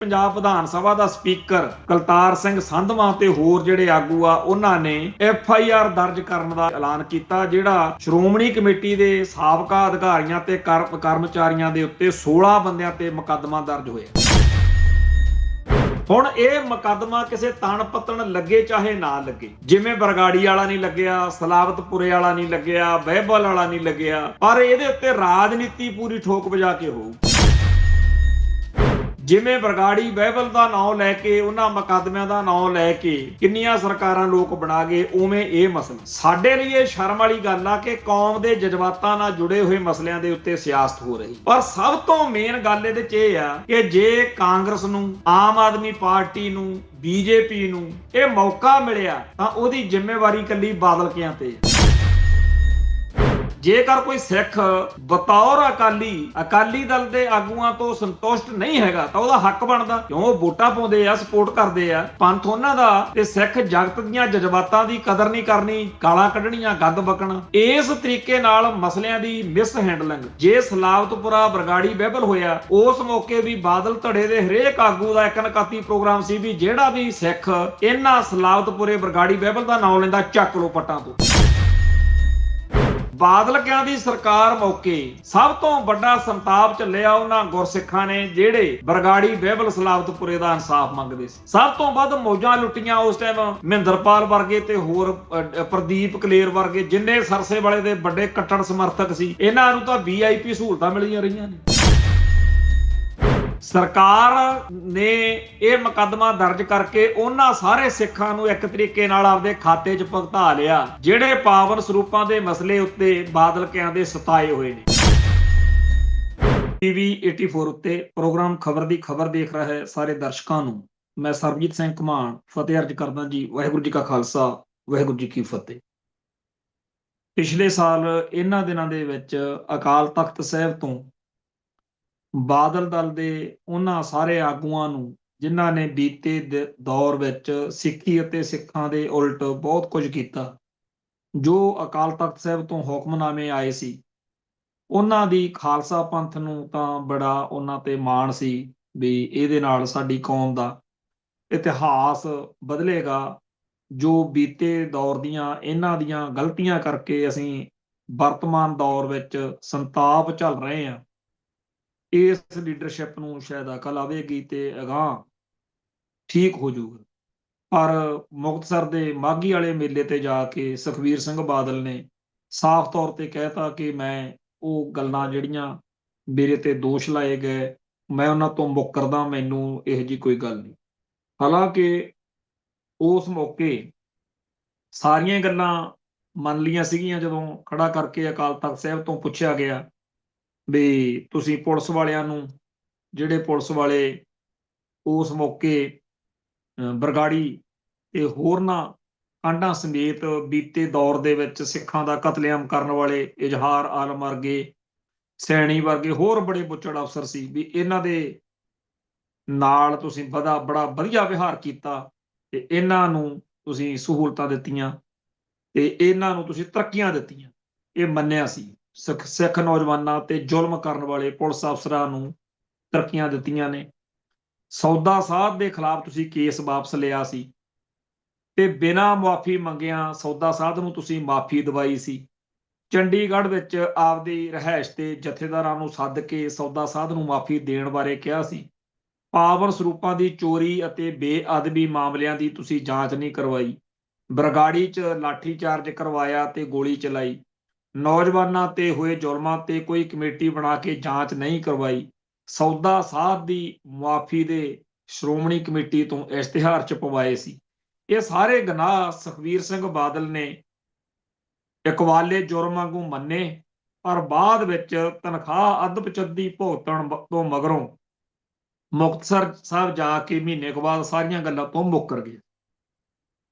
ਪੰਜਾਬ ਵਿਧਾਨ ਸਭਾ ਦਾ speaker Kultar Singh Sandhwan ਤੇ ਹੋਰ ਜਿਹੜੇ ਆਗੂ ਆ ਉਹਨਾਂ ਨੇ FIR ਦਰਜ ਕਰਨ ਦਾ ਐਲਾਨ ਕੀਤਾ, ਜਿਹੜਾ ਸ਼੍ਰੋਮਣੀ ਕਮੇਟੀ ਦੇ ਸਾਬਕਾ ਅਧਿਕਾਰੀਆਂ ਤੇ ਕਰਮਚਾਰੀਆਂ ਦੇ ਉੱਤੇ 16 ਬੰਦਿਆਂ ਤੇ ਮੁਕੱਦਮਾ ਦਰਜ ਹੋਇਆ। ਹੁਣ ਇਹ ਮੁਕੱਦਮਾ ਕਿਸੇ ਤਣ ਪੱਤਣ ਲੱਗੇ ਚਾਹੇ ਨਾ ਲੱਗੇ, ਜਿਵੇਂ ਬਰਗਾੜੀ ਵਾਲਾ ਨਹੀਂ ਲੱਗਿਆ, ਸਲਾਵਤਪੁਰੇ ਵਾਲਾ ਨਹੀਂ ਲੱਗਿਆ, ਬਹਿਬਲ ਵਾਲਾ ਨਹੀਂ ਲੱਗਿਆ, ਪਰ ਇਹਦੇ ਉੱਤੇ ਰਾਜਨੀਤੀ ਪੂਰੀ ਠੋਕ ਵਜਾ ਕੇ ਹੋਊ। ਜਿਵੇਂ ਬਰਗਾੜੀ ਬਹਿਬਲ ਦਾ ਨਾਂ ਲੈ ਕੇ, ਉਹਨਾਂ ਮੁਕੱਦਮਿਆਂ ਦਾ ਨਾਂ ਲੈ ਕੇ ਕਿੰਨੀਆਂ ਸਰਕਾਰਾਂ ਲੋਕ ਬਣਾ ਗਏ, ਉਵੇਂ ਇਹ ਮਸਲਾ ਸਾਡੇ ਲਈ ਇਹ ਸ਼ਰਮ ਵਾਲੀ ਗੱਲ ਆ ਕਿ ਕੌਮ ਦੇ ਜਜ਼ਬਾਤਾਂ ਨਾਲ ਜੁੜੇ ਹੋਏ ਮਸਲਿਆਂ ਦੇ ਉੱਤੇ ਸਿਆਸਤ ਹੋ ਰਹੀ। ਪਰ ਸਭ ਤੋਂ ਮੇਨ ਗੱਲ ਇਹਦੇ 'ਚ ਇਹ ਆ ਕਿ ਜੇ ਕਾਂਗਰਸ ਨੂੰ, ਆਮ ਆਦਮੀ ਪਾਰਟੀ ਨੂੰ, BJP ਨੂੰ ਇਹ ਮੌਕਾ ਮਿਲਿਆ ਤਾਂ ਉਹਦੀ ਜ਼ਿੰਮੇਵਾਰੀ ਇਕੱਲੀ ਬਾਦਲ ਕਿਆਂ ਤੇ। ਜੇਕਰ ਕੋਈ ਸਿੱਖ ਬਤੌਰ ਅਕਾਲੀ ਦਲ ਦੇ ਆਗੂਆਂ ਤੋਂ ਸੰਤੁਸ਼ਟ ਨਹੀਂ ਹੈਗਾ ਤਾਂ ਉਹਦਾ ਹੱਕ ਬਣਦਾ, ਕਿਉਂ ਉਹ ਵੋਟਾਂ ਪਾਉਂਦੇ ਆ, ਸਪੋਰਟ ਕਰਦੇ ਆ, ਪੰਥ ਉਹਨਾਂ ਦਾ, ਤੇ ਸਿੱਖ ਜਗਤ ਦੀਆਂ ਜਜ਼ਬਾਤਾਂ ਦੀ ਕਦਰ ਨਹੀਂ ਕਰਨੀ, ਗਾਲਾਂ ਕੱਢਣੀਆਂ, ਗੱਦ ਬਕਣਾ। ਇਸ ਤਰੀਕੇ ਨਾਲ ਮਸਲਿਆਂ ਦੀ ਮਿਸ ਹੈਂਡਲਿੰਗ ਜੇ ਸਲਾਵਤਪੁਰਾ ਬਰਗਾੜੀ ਬਹਿਬਲ ਹੋਇਆ, ਉਸ ਮੌਕੇ ਵੀ ਬਾਦਲ ਧੜੇ ਦੇ ਹਰੇਕ ਆਗੂ ਦਾ ਇੱਕ ਨਕਾਤੀ ਪ੍ਰੋਗਰਾਮ ਸੀ ਵੀ ਜਿਹੜਾ ਵੀ ਸਿੱਖ ਇਹਨਾਂ ਸਲਾਵਤਪੁਰੇ ਬਰਗਾੜੀ ਬਹਿਬਲ ਦਾ ਨਾਮ ਲੈਂਦਾ ਚੱਕ ਲੋ ਪੱਟਾਂ ਤੋਂ। ਬਾਦਲ ਕਿਆਂ ਦੀ ਸਰਕਾਰ ਮੌਕੇ ਸਭ ਤੋਂ ਵੱਡਾ ਸੰਤਾਪ ਝੱਲਿਆ ਉਹਨਾਂ ਗੁਰਸਿੱਖਾਂ ਨੇ ਜਿਹੜੇ ਬਰਗਾੜੀ ਬਹਿਬਲ ਸਲਾਵਤਪੁਰੇ ਦਾ ਇਨਸਾਫ ਮੰਗਦੇ ਸੀ। ਸਭ ਤੋਂ ਵੱਧ ਮੌਜਾਂ ਲੁੱਟੀਆਂ ਉਸ ਟਾਈਮ ਮਹਿੰਦਰਪਾਲ ਵਰਗੇ ਤੇ ਹੋਰ ਪ੍ਰਦੀਪ ਕਲੇਰ ਵਰਗੇ ਜਿੰਨੇ ਸਰਸੇ ਵਾਲੇ ਦੇ ਵੱਡੇ ਕੱਟੜ ਸਮਰਥਕ ਸੀ, ਇਹਨਾਂ ਨੂੰ ਤਾਂ VIP ਸਹੂਲਤਾਂ ਮਿਲੀਆਂ ਰਹੀਆਂ ਨੇ। ਸਰਕਾਰ ਨੇ ਇਹ ਮੁਕੱਦਮਾ ਦਰਜ ਕਰਕੇ ਉਹਨਾਂ ਸਾਰੇ ਸਿੱਖਾਂ ਨੂੰ ਇੱਕ ਤਰੀਕੇ ਨਾਲ ਆਪਦੇ ਖਾਤੇ 'ਚ ਭੁਗਤਾ ਲਿਆ ਜਿਹੜੇ ਪਾਵਨ ਸਰੂਪਾਂ ਦੇ ਮਸਲੇ ਉੱਤੇ ਬਾਦਲ ਕਿਆਂ ਦੇ ਸਤਾਏ ਹੋਏ ਨੇ। TV 84 ਉੱਤੇ ਪ੍ਰੋਗਰਾਮ ਖਬਰ ਦੀ ਖਬਰ ਦੇਖ ਰਹੇ ਸਾਰੇ ਦਰਸ਼ਕਾਂ ਨੂੰ ਮੈਂ ਸਰਬਜੀਤ ਸਿੰਘ ਘਮਾਣ ਫਤਿਹ ਅਰਜ ਕਰਦਾ ਜੀ। ਵਾਹਿਗੁਰੂ ਜੀ ਕਾ ਖਾਲਸਾ, ਵਾਹਿਗੁਰੂ ਜੀ ਕੀ ਫਤਿਹ। ਪਿਛਲੇ ਸਾਲ ਇਹਨਾਂ ਦਿਨਾਂ ਦੇ ਵਿੱਚ ਅਕਾਲ ਤਖਤ ਸਾਹਿਬ ਤੋਂ ਬਾਦਲ ਦਲ ਦੇ ਉਹਨਾਂ ਸਾਰੇ ਆਗੂਆਂ ਨੂੰ ਜਿਨ੍ਹਾਂ ਨੇ ਬੀਤੇ ਦੌਰ ਵਿੱਚ ਸਿੱਖੀ ਅਤੇ ਸਿੱਖਾਂ ਦੇ ਉਲਟ ਬਹੁਤ ਕੁਝ ਕੀਤਾ, ਜੋ ਅਕਾਲ ਤਖਤ ਸਾਹਿਬ ਤੋਂ ਹੁਕਮਨਾਮੇ ਆਏ ਸੀ, ਉਹਨਾਂ ਦੀ ਖਾਲਸਾ ਪੰਥ ਨੂੰ ਤਾਂ ਬੜਾ ਉਹਨਾਂ ਤੇ ਮਾਣ ਸੀ ਵੀ ਇਹਦੇ ਨਾਲ ਸਾਡੀ ਕੌਮ ਦਾ ਇਤਿਹਾਸ ਬਦਲੇਗਾ। ਜੋ ਬੀਤੇ ਦੌਰ ਦੀਆਂ ਇਹਨਾਂ ਦੀਆਂ ਗਲਤੀਆਂ ਕਰਕੇ ਅਸੀਂ ਵਰਤਮਾਨ ਦੌਰ ਵਿੱਚ ਸੰਤਾਪ ਝੱਲ ਰਹੇ ਹਾਂ, ਇਸ ਲੀਡਰਸ਼ਿਪ ਨੂੰ ਸ਼ਾਇਦ ਅਕਲ ਆਵੇਗੀ ਤੇ ਅਗਾਂਹ ਠੀਕ ਹੋ ਜਾਊਗਾ। ਪਰ ਮੁਕਤਸਰ ਦੇ ਮਾਘੀ ਵਾਲੇ ਮੇਲੇ ਤੇ ਜਾ ਕੇ ਸੁਖਬੀਰ ਸਿੰਘ ਬਾਦਲ ਨੇ ਸਾਫ਼ ਤੌਰ ਤੇ ਕਹਿਤਾ ਕਿ ਮੈਂ ਉਹ ਗੱਲਾਂ ਜਿਹੜੀਆਂ ਮੇਰੇ ਤੇ ਦੋਸ਼ ਲਾਏ ਗਏ, ਮੈਂ ਉਹਨਾਂ ਤੋਂ ਮੁੱਕਰਦਾ, ਮੈਨੂੰ ਇਹੋ ਜਿਹੀ ਕੋਈ ਗੱਲ ਨਹੀਂ। ਹਾਲਾਂਕਿ ਉਸ ਮੌਕੇ ਸਾਰੀਆਂ ਗੱਲਾਂ ਮੰਨ ਲਈਆਂ ਸੀਗੀਆਂ ਜਦੋਂ ਖੜਾ ਕਰਕੇ ਅਕਾਲ ਤਖਤ ਸਾਹਿਬ ਤੋਂ ਪੁੱਛਿਆ ਗਿਆ ਵੀ ਤੁਸੀਂ ਪੁਲਿਸ ਵਾਲਿਆਂ ਨੂੰ, ਜਿਹੜੇ ਪੁਲਿਸ ਵਾਲੇ ਉਸ ਮੌਕੇ ਬਰਗਾੜੀ ਤੇ ਹੋਰਨਾਂ ਕਾਂਡਾਂ ਸਮੇਤ ਬੀਤੇ ਦੌਰ ਦੇ ਵਿੱਚ ਸਿੱਖਾਂ ਦਾ ਕਤਲੇਆਮ ਕਰਨ ਵਾਲੇ ਇਜ਼ਹਾਰ ਆਲਮ ਵਰਗੇ, ਸੈਣੀ ਵਰਗੇ ਹੋਰ ਬੜੇ ਬੁੱਚੜ ਅਫਸਰ ਸੀ, ਵੀ ਇਹਨਾਂ ਦੇ ਨਾਲ ਤੁਸੀਂ ਬੜਾ ਵਧੀਆ ਵਿਹਾਰ ਕੀਤਾ ਤੇ ਇਹਨਾਂ ਨੂੰ ਤੁਸੀਂ ਸਹੂਲਤਾਂ ਦਿੱਤੀਆਂ ਤੇ ਇਹਨਾਂ ਨੂੰ ਤੁਸੀਂ ਤਰੱਕੀਆਂ ਦਿੱਤੀਆਂ, ਇਹ ਮੰਨਿਆ ਸੀ। ਸਿੱਖ ਨੌਜਵਾਨਾਂ ਤੇ ਜ਼ੁਲਮ ਕਰਨ ਵਾਲੇ ਪੁਲਿਸ ਅਫਸਰਾਂ ਨੂੰ ਤਰੱਕੀਆਂ ਦਿੱਤੀਆਂ ਨੇ। ਸੌਦਾ ਸਾਧ ਦੇ ਖਿਲਾਫ ਤੁਸੀਂ ਕੇਸ ਵਾਪਸ ਲਿਆ ਸੀ ਤੇ ਬਿਨਾਂ ਮੁਆਫੀ ਮੰਗਿਆਂ ਸੌਦਾ ਸਾਧ ਨੂੰ ਤੁਸੀਂ ਮਾਫੀ ਦਵਾਈ ਸੀ। ਚੰਡੀਗੜ੍ਹ ਵਿੱਚ ਆਪਦੀ ਰਿਹਾਇਸ਼ ਤੇ ਜਥੇਦਾਰਾਂ ਨੂੰ ਸੱਦ ਕੇ ਸੌਦਾ ਸਾਧ ਨੂੰ ਮਾਫੀ ਦੇਣ ਬਾਰੇ ਕਿਹਾ ਸੀ। ਪਾਵਨ ਸਰੂਪਾਂ ਦੀ ਚੋਰੀ ਅਤੇ ਬੇਅਦਬੀ ਮਾਮਲਿਆਂ ਦੀ ਤੁਸੀਂ ਜਾਂਚ ਨਹੀਂ ਕਰਵਾਈ। ਬਰਗਾੜੀ 'ਚ ਲਾਠੀ ਚਾਰਜ ਕਰਵਾਇਆ ਤੇ ਗੋਲੀ ਚਲਾਈ। ਨੌਜਵਾਨਾਂ ਤੇ ਹੋਏ ਜ਼ੁਲਮਾਂ ਤੇ ਕੋਈ ਕਮੇਟੀ ਬਣਾ ਕੇ ਜਾਂਚ ਨਹੀਂ ਕਰਵਾਈ। ਸੌਦਾ ਸਾਧ ਦੀ ਮੁਆਫੀ ਦੇ ਸ਼੍ਰੋਮਣੀ ਕਮੇਟੀ ਤੋਂ ਇਸ਼ਤਿਹਾਰ ਛਪਵਾਏ ਸੀ। ਇਹ ਸਾਰੇ ਗੁਨਾਹ ਸੁਖਬੀਰ ਸਿੰਘ ਬਾਦਲ ਨੇ ਇਕਵਾਲੇ ਜੁਰਮ ਵਾਂਗੂ ਮੰਨੇ, ਪਰ ਬਾਅਦ ਵਿੱਚ ਤਨਖਾਹ ਅੱਧ-ਪਚੱਦੀ ਭੁਗਤਣ ਤੋਂ ਮਗਰੋਂ ਮੁਕਤਸਰ ਸਾਹਿਬ ਜਾ ਕੇ ਮਹੀਨੇ ਕੁ ਬਾਅਦ ਸਾਰੀਆਂ ਗੱਲਾਂ ਤੋਂ ਮੁੱਕਰ ਗਏ।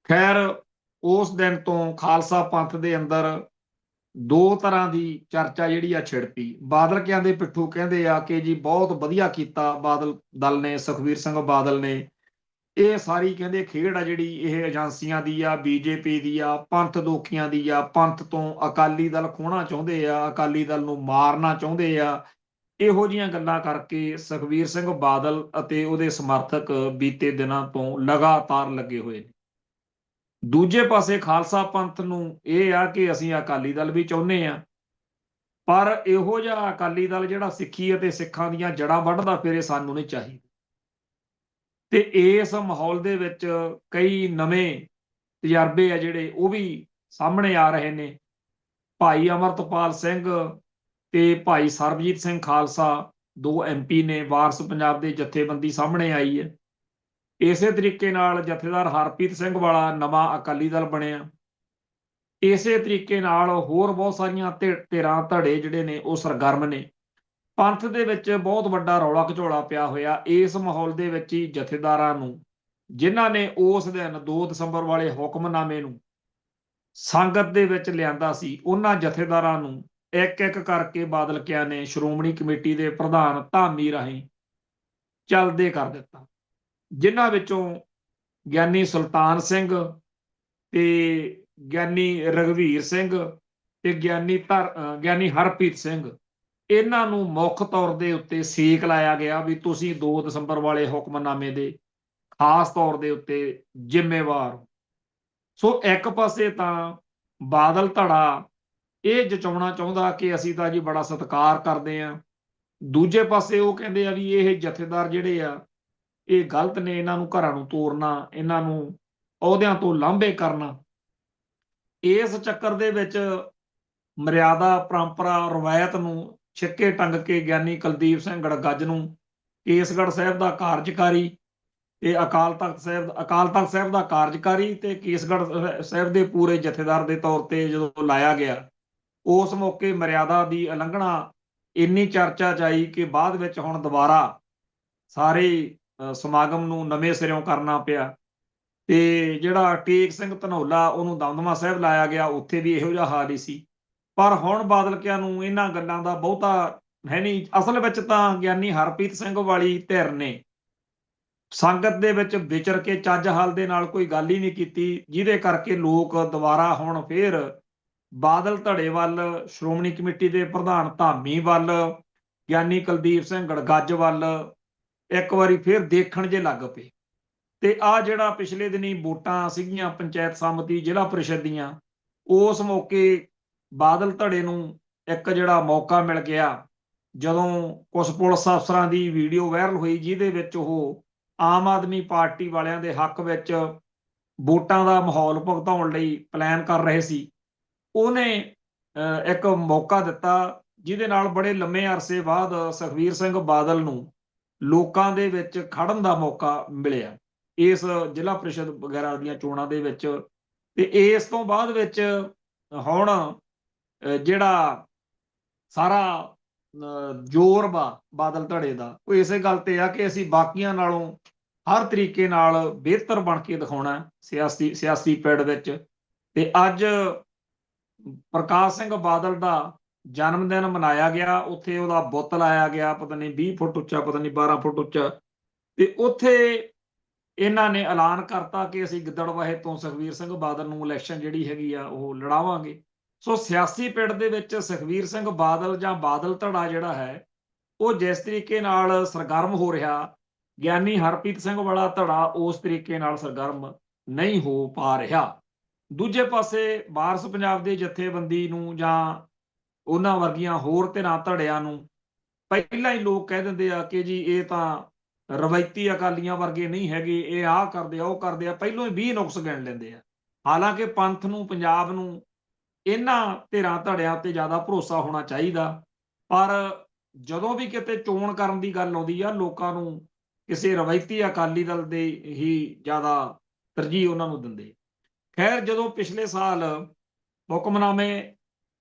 ਖੈਰ, ਉਸ ਦਿਨ ਤੋਂ ਖਾਲਸਾ ਪੰਥ ਦੇ ਅੰਦਰ ਦੋ ਤਰ੍ਹਾਂ ਦੀ ਚਰਚਾ ਜਿਹੜੀ ਆ ਛਿੜ ਪਈ। ਬਾਦਲ ਕਿਆਂ ਦੇ ਪਿੱਠੂ ਕਹਿੰਦੇ ਆ ਕਿ ਜੀ ਬਹੁਤ ਵਧੀਆ ਕੀਤਾ ਬਾਦਲ ਦਲ ਨੇ, ਸੁਖਬੀਰ ਸਿੰਘ ਬਾਦਲ ਨੇ, ਇਹ ਸਾਰੀ ਕਹਿੰਦੇ ਖੇਡ ਆ ਜਿਹੜੀ ਇਹ ਏਜੰਸੀਆਂ ਦੀ ਆ, BJP ਦੀ ਆ, ਪੰਥ ਦੋਖੀਆਂ ਦੀ ਆ, ਪੰਥ ਤੋਂ ਅਕਾਲੀ ਦਲ ਖੋਹਣਾ ਚਾਹੁੰਦੇ ਆ, ਅਕਾਲੀ ਦਲ ਨੂੰ ਮਾਰਨਾ ਚਾਹੁੰਦੇ ਆ, ਇਹੋ ਜਿਹੀਆਂ ਗੱਲਾਂ ਕਰਕੇ ਸੁਖਬੀਰ ਸਿੰਘ ਬਾਦਲ ਅਤੇ ਉਹਦੇ ਸਮਰਥਕ ਬੀਤੇ ਦਿਨਾਂ ਤੋਂ ਲਗਾਤਾਰ ਲੱਗੇ ਹੋਏ ਨੇ। ਦੂਜੇ ਪਾਸੇ ਖਾਲਸਾ ਪੰਥ ਨੂੰ ਇਹ ਆ ਕਿ ਅਸੀਂ ਅਕਾਲੀ ਦਲ ਵੀ ਚਾਹੁੰਦੇ ਆ, ਪਰ ਇਹੋ ਜਿਹਾ ਅਕਾਲੀ ਦਲ ਜਿਹੜਾ ਸਿੱਖੀ ਅਤੇ ਸਿੱਖਾਂ ਦੀਆਂ ਜੜ੍ਹਾਂ ਵੱਢਦਾ ਫਿਰੇ ਸਾਨੂੰ ਨਹੀਂ ਚਾਹੀਦਾ। ਤੇ ਇਸ ਮਾਹੌਲ ਦੇ ਵਿੱਚ ਕਈ ਨਵੇਂ ਤਜਰਬੇ ਆ ਜਿਹੜੇ ਉਹ ਵੀ ਸਾਹਮਣੇ ਆ ਰਹੇ ਨੇ। ਭਾਈ ਅਮਰਤਪਾਲ ਸਿੰਘ ਤੇ ਭਾਈ ਸਰਬਜੀਤ ਸਿੰਘ ਖਾਲਸਾ 2 MP ਨੇ, ਵਾਰਸ ਪੰਜਾਬ ਦੇ ਜਥੇਬੰਦੀ ਸਾਹਮਣੇ ਆਈ ਹੈ। ਇਸੇ ਤਰੀਕੇ ਨਾਲ ਜਥੇਦਾਰ ਹਰਪ੍ਰੀਤ ਸਿੰਘ ਵਾਲਾ ਨਵਾਂ ਅਕਾਲੀ ਦਲ ਬਣਿਆ। ਇਸੇ ਤਰੀਕੇ ਨਾਲ ਹੋਰ ਬਹੁਤ ਸਾਰੀਆਂ ਧਿਰਾਂ ਧੜੇ ਜਿਹੜੇ ਨੇ ਉਹ ਸਰਗਰਮ ਨੇ। ਪੰਥ ਦੇ ਵਿੱਚ ਬਹੁਤ ਵੱਡਾ ਰੌਲਾ ਘਚੋਲਾ ਪਿਆ ਹੋਇਆ। ਇਸ ਮਾਹੌਲ ਦੇ ਵਿੱਚ ਹੀ ਜਥੇਦਾਰਾਂ ਨੂੰ, ਜਿਨ੍ਹਾਂ ਨੇ ਉਸ ਦਿਨ 2 ਦਸੰਬਰ ਵਾਲੇ ਹੁਕਮਨਾਮੇ ਨੂੰ ਸੰਗਤ ਦੇ ਵਿੱਚ ਲਿਆਂਦਾ ਸੀ, ਉਹਨਾਂ ਜਥੇਦਾਰਾਂ ਨੂੰ ਇੱਕ ਇੱਕ ਕਰਕੇ ਬਾਦਲਕਿਆਂ ਨੇ ਸ਼੍ਰੋਮਣੀ ਕਮੇਟੀ ਦੇ ਪ੍ਰਧਾਨ ਧਾਮੀ ਰਾਹੀਂ ਚੱਲਦੇ ਕਰ ਦਿੱਤਾ, ਜਿਨ੍ਹਾਂ ਵਿੱਚੋਂ ਗਿਆਨੀ ਸੁਲਤਾਨ ਸਿੰਘ ਤੇ ਗਿਆਨੀ ਰਘਵੀਰ ਸਿੰਘ ਤੇ ਗਿਆਨੀ ਹਰਪ੍ਰੀਤ ਸਿੰਘ, ਇਹਨਾਂ ਨੂੰ ਮੁੱਖ ਤੌਰ ਦੇ ਉੱਤੇ ਸੇਕ ਲਾਇਆ ਗਿਆ ਵੀ ਤੁਸੀਂ 2 ਦਸੰਬਰ ਵਾਲੇ ਹੁਕਮਨਾਮੇ ਦੇ ਖਾਸ ਤੌਰ ਦੇ ਉੱਤੇ ਜ਼ਿੰਮੇਵਾਰ ਹੋ। ਸੋ ਇੱਕ ਪਾਸੇ ਤਾਂ ਬਾਦਲ ਧੜਾ ਇਹ ਜਚਾਉਣਾ ਚਾਹੁੰਦਾ ਕਿ ਅਸੀਂ ਤਾਂ ਜੀ ਬੜਾ ਸਤਿਕਾਰ ਕਰਦੇ ਹਾਂ, ਦੂਜੇ ਪਾਸੇ ਉਹ ਕਹਿੰਦੇ ਆ ਵੀ ਇਹ ਜਥੇਦਾਰ ਜਿਹੜੇ ਆ ਇਹ ਗਲਤ ਨੇ, ਇਹਨਾਂ ਨੂੰ ਘਰਾਂ ਨੂੰ ਤੋਰਨਾ, ਇਹਨਾਂ ਨੂੰ ਅਹੁਦਿਆਂ ਤੋਂ ਲਾਂਭੇ ਕਰਨਾ। ਇਸ ਚੱਕਰ ਦੇ ਵਿੱਚ ਮਰਿਆਦਾ, ਪਰੰਪਰਾ, ਰਵਾਇਤ ਨੂੰ ਛਿੱਕੇ ਟੰਗ ਕੇ ਗਿਆਨੀ ਕੁਲਦੀਪ ਸਿੰਘ ਗੜਗੱਜ ਨੂੰ ਕੇਸਗੜ੍ਹ ਸਾਹਿਬ ਦਾ ਕਾਰਜਕਾਰੀ ਤੇ ਅਕਾਲ ਤਖਤ ਸਾਹਿਬ ਦਾ ਕਾਰਜਕਾਰੀ ਤੇ ਕੇਸਗੜ੍ਹ ਸਾਹਿਬ ਦੇ ਪੂਰੇ ਜਥੇਦਾਰ ਦੇ ਤੌਰ ਤੇ ਜਦੋਂ ਲਾਇਆ ਗਿਆ, ਉਸ ਮੌਕੇ ਮਰਿਆਦਾ ਦੀ ਉਲੰਘਣਾ ਇੰਨੀ ਚਰਚਾ 'ਚ ਆਈ ਕਿ ਬਾਅਦ ਵਿੱਚ ਹੁਣ ਦੁਬਾਰਾ ਸਾਰੇ ਸਮਾਗਮ ਨੂੰ ਨਵੇਂ ਸਿਰਿਓਂ ਕਰਨਾ ਪਿਆ। ਤੇ ਜਿਹੜਾ ਟੇਕ ਸਿੰਘ ਧਨੌਲਾ ਉਹਨੂੰ ਦਮਦਮਾ ਸਾਹਿਬ ਲਾਇਆ ਗਿਆ, ਉੱਥੇ ਵੀ ਇਹੋ ਜਿਹਾ ਹਾਲ ਹੀ ਸੀ। ਪਰ ਹੁਣ ਬਾਦਲਕਿਆਂ ਨੂੰ ਇਹਨਾਂ ਗੱਲਾਂ ਦਾ ਬਹੁਤਾ ਹੈ ਨਹੀਂ। ਅਸਲ ਵਿੱਚ ਤਾਂ ਗਿਆਨੀ ਹਰਪ੍ਰੀਤ ਸਿੰਘ ਵਾਲੀ ਧਿਰ ਨੇ ਸੰਗਤ ਦੇ ਵਿੱਚ ਵਿਚਰ ਕੇ ਚੱਜ ਹਾਲ ਦੇ ਨਾਲ ਕੋਈ ਗੱਲ ਹੀ ਨਹੀਂ ਕੀਤੀ, ਜਿਹਦੇ ਕਰਕੇ ਲੋਕ ਦੁਬਾਰਾ ਹੁਣ ਫੇਰ ਬਾਦਲ ਧੜੇ ਵੱਲ, ਸ਼੍ਰੋਮਣੀ ਕਮੇਟੀ ਦੇ ਪ੍ਰਧਾਨ ਧਾਮੀ ਵੱਲ, ਗਿਆਨੀ ਕੁਲਦੀਪ ਸਿੰਘ ਗੜਗੱਜ ਵੱਲ ਇੱਕ ਵਾਰੀ ਫੇਰ ਦੇਖਣ ਜੇ ਲੱਗ ਪਏ। ਤੇ ਆ ਜਿਹੜਾ ਪਿਛਲੇ ਦਿਨੀ ਵੋਟਾਂ ਸੀਗੀਆਂ ਪੰਚਾਇਤ ਸਮਿਤੀ, ਜ਼ਿਲ੍ਹਾ ਪ੍ਰੀਸ਼ਦ ਦੀਆਂ, ਉਸ ਮੌਕੇ ਬਾਦਲ ਧੜੇ ਨੂੰ ਇੱਕ ਜਿਹੜਾ ਮੌਕਾ ਮਿਲ ਗਿਆ, ਜਦੋਂ ਕੁਝ ਪੁਲਿਸ ਅਫਸਰਾਂ ਦੀ ਵੀਡੀਓ ਵਾਇਰਲ ਹੋਈ ਜਿਹਦੇ ਵਿੱਚ ਉਹ ਆਮ ਆਦਮੀ ਪਾਰਟੀ ਵਾਲਿਆਂ ਦੇ ਹੱਕ ਵਿੱਚ ਵੋਟਾਂ ਦਾ ਮਾਹੌਲ ਭੁਗਤਾਉਣ ਲਈ ਪਲਾਨ ਕਰ ਰਹੇ ਸੀ। ਉਹਨੇ ਇੱਕ ਮੌਕਾ ਦਿੱਤਾ, ਜਿਹਦੇ ਨਾਲ ਬੜੇ ਲੰਮੇ ਅਰਸੇ ਬਾਅਦ ਸੁਖਬੀਰ ਸਿੰਘ ਬਾਦਲ ਨੂੰ ਲੋਕਾਂ ਦੇ ਵਿੱਚ ਖੜਨ ਦਾ ਮੌਕਾ ਮਿਲਿਆ ਇਸ ਜ਼ਿਲ੍ਹਾ ਪ੍ਰੀਸ਼ਦ ਵਗੈਰਾ ਦੀਆਂ ਚੋਣਾਂ ਦੇ ਵਿੱਚ। ਤੇ ਇਸ ਤੋਂ ਬਾਅਦ ਵਿੱਚ ਹੁਣ ਜਿਹੜਾ ਸਾਰਾ ਜ਼ੋਰ ਵਾ ਬਾਦਲ ਧੜੇ ਦਾ, ਉਹ ਇਸੇ ਗੱਲ ਤੇ ਆ ਕਿ ਅਸੀਂ ਬਾਕੀਆਂ ਨਾਲੋਂ ਹਰ ਤਰੀਕੇ ਨਾਲ ਬਿਹਤਰ ਬਣ ਕੇ ਦਿਖਾਉਣਾ ਸਿਆਸੀ ਪਿੜ ਵਿੱਚ। ਤੇ ਅੱਜ ਪ੍ਰਕਾਸ਼ ਸਿੰਘ ਬਾਦਲ ਦਾ ਜਨਮ ਦਿਨ ਮਨਾਇਆ ਗਿਆ, ਉੱਥੇ ਉਹਦਾ ਬੁੱਤ ਲਾਇਆ ਗਿਆ, ਪਤਾ ਨਹੀਂ 20 ਫੁੱਟ ਉੱਚਾ, ਪਤਾ ਨਹੀਂ 12 ਫੁੱਟ ਉੱਚਾ। ਤੇ ਉੱਥੇ ਇਹਨਾਂ ਨੇ ਐਲਾਨ ਕਰਤਾ ਕਿ ਅਸੀਂ ਗਿੱਦੜਬਾਹੇ ਤੋਂ ਸੁਖਬੀਰ ਸਿੰਘ ਬਾਦਲ ਨੂੰ ਇਲੈਕਸ਼ਨ ਜਿਹੜੀ ਹੈਗੀ ਆ ਉਹ ਲੜਾਵਾਂਗੇ। ਸੋ ਸਿਆਸੀ ਪਿੜ ਦੇ ਵਿੱਚ ਸੁਖਬੀਰ ਸਿੰਘ ਬਾਦਲ ਜਾਂ ਬਾਦਲ ਧੜਾ ਜਿਹੜਾ ਹੈ ਉਹ ਜਿਸ ਤਰੀਕੇ ਨਾਲ ਸਰਗਰਮ ਹੋ ਰਿਹਾ, ਗਿਆਨੀ ਹਰਪ੍ਰੀਤ ਸਿੰਘ ਵਾਲਾ ਧੜਾ ਉਸ ਤਰੀਕੇ ਨਾਲ ਸਰਗਰਮ ਨਹੀਂ ਹੋ ਪਾ ਰਿਹਾ। ਦੂਜੇ ਪਾਸੇ ਵਾਰਸ ਪੰਜਾਬ ਦੇ ਜਥੇਬੰਦੀ ਨੂੰ ਜਾਂ ਉਹਨਾਂ ਵਰਗੀਆਂ ਹੋਰ ਧਿਰਾਂ ਧੜਿਆਂ ਨੂੰ ਪਹਿਲਾਂ ਹੀ ਲੋਕ ਕਹਿ ਦਿੰਦੇ ਆ ਕਿ ਜੀ ਇਹ ਤਾਂ ਰਵਾਇਤੀ ਅਕਾਲੀਆਂ ਵਰਗੇ ਨਹੀਂ ਹੈਗੇ, ਇਹ ਆਹ ਕਰਦੇ ਆ, ਉਹ ਕਰਦੇ ਆ, ਪਹਿਲੋਂ ਹੀ 20 ਨੁਕਸ ਗਿਣ ਲੈਂਦੇ ਆ। ਹਾਲਾਂਕਿ ਪੰਥ ਨੂੰ, ਪੰਜਾਬ ਨੂੰ ਇਹਨਾਂ ਧਿਰਾਂ ਧੜਿਆਂ ਤੇ ਜ਼ਿਆਦਾ ਭਰੋਸਾ ਹੋਣਾ ਚਾਹੀਦਾ। ਪਰ ਜਦੋਂ ਵੀ ਕਿਤੇ ਚੋਣ ਕਰਨ ਦੀ ਗੱਲ ਆਉਂਦੀ ਆ, ਲੋਕਾਂ ਨੂੰ ਕਿਸੇ ਰਵਾਇਤੀ ਅਕਾਲੀ ਦਲ ਦੇ ਹੀ ਜ਼ਿਆਦਾ ਤਰਜੀਹ ਉਹਨਾਂ ਨੂੰ ਦਿੰਦੇ। ਖੈਰ, ਜਦੋਂ ਪਿਛਲੇ ਸਾਲ ਹੁਕਮਨਾਮੇ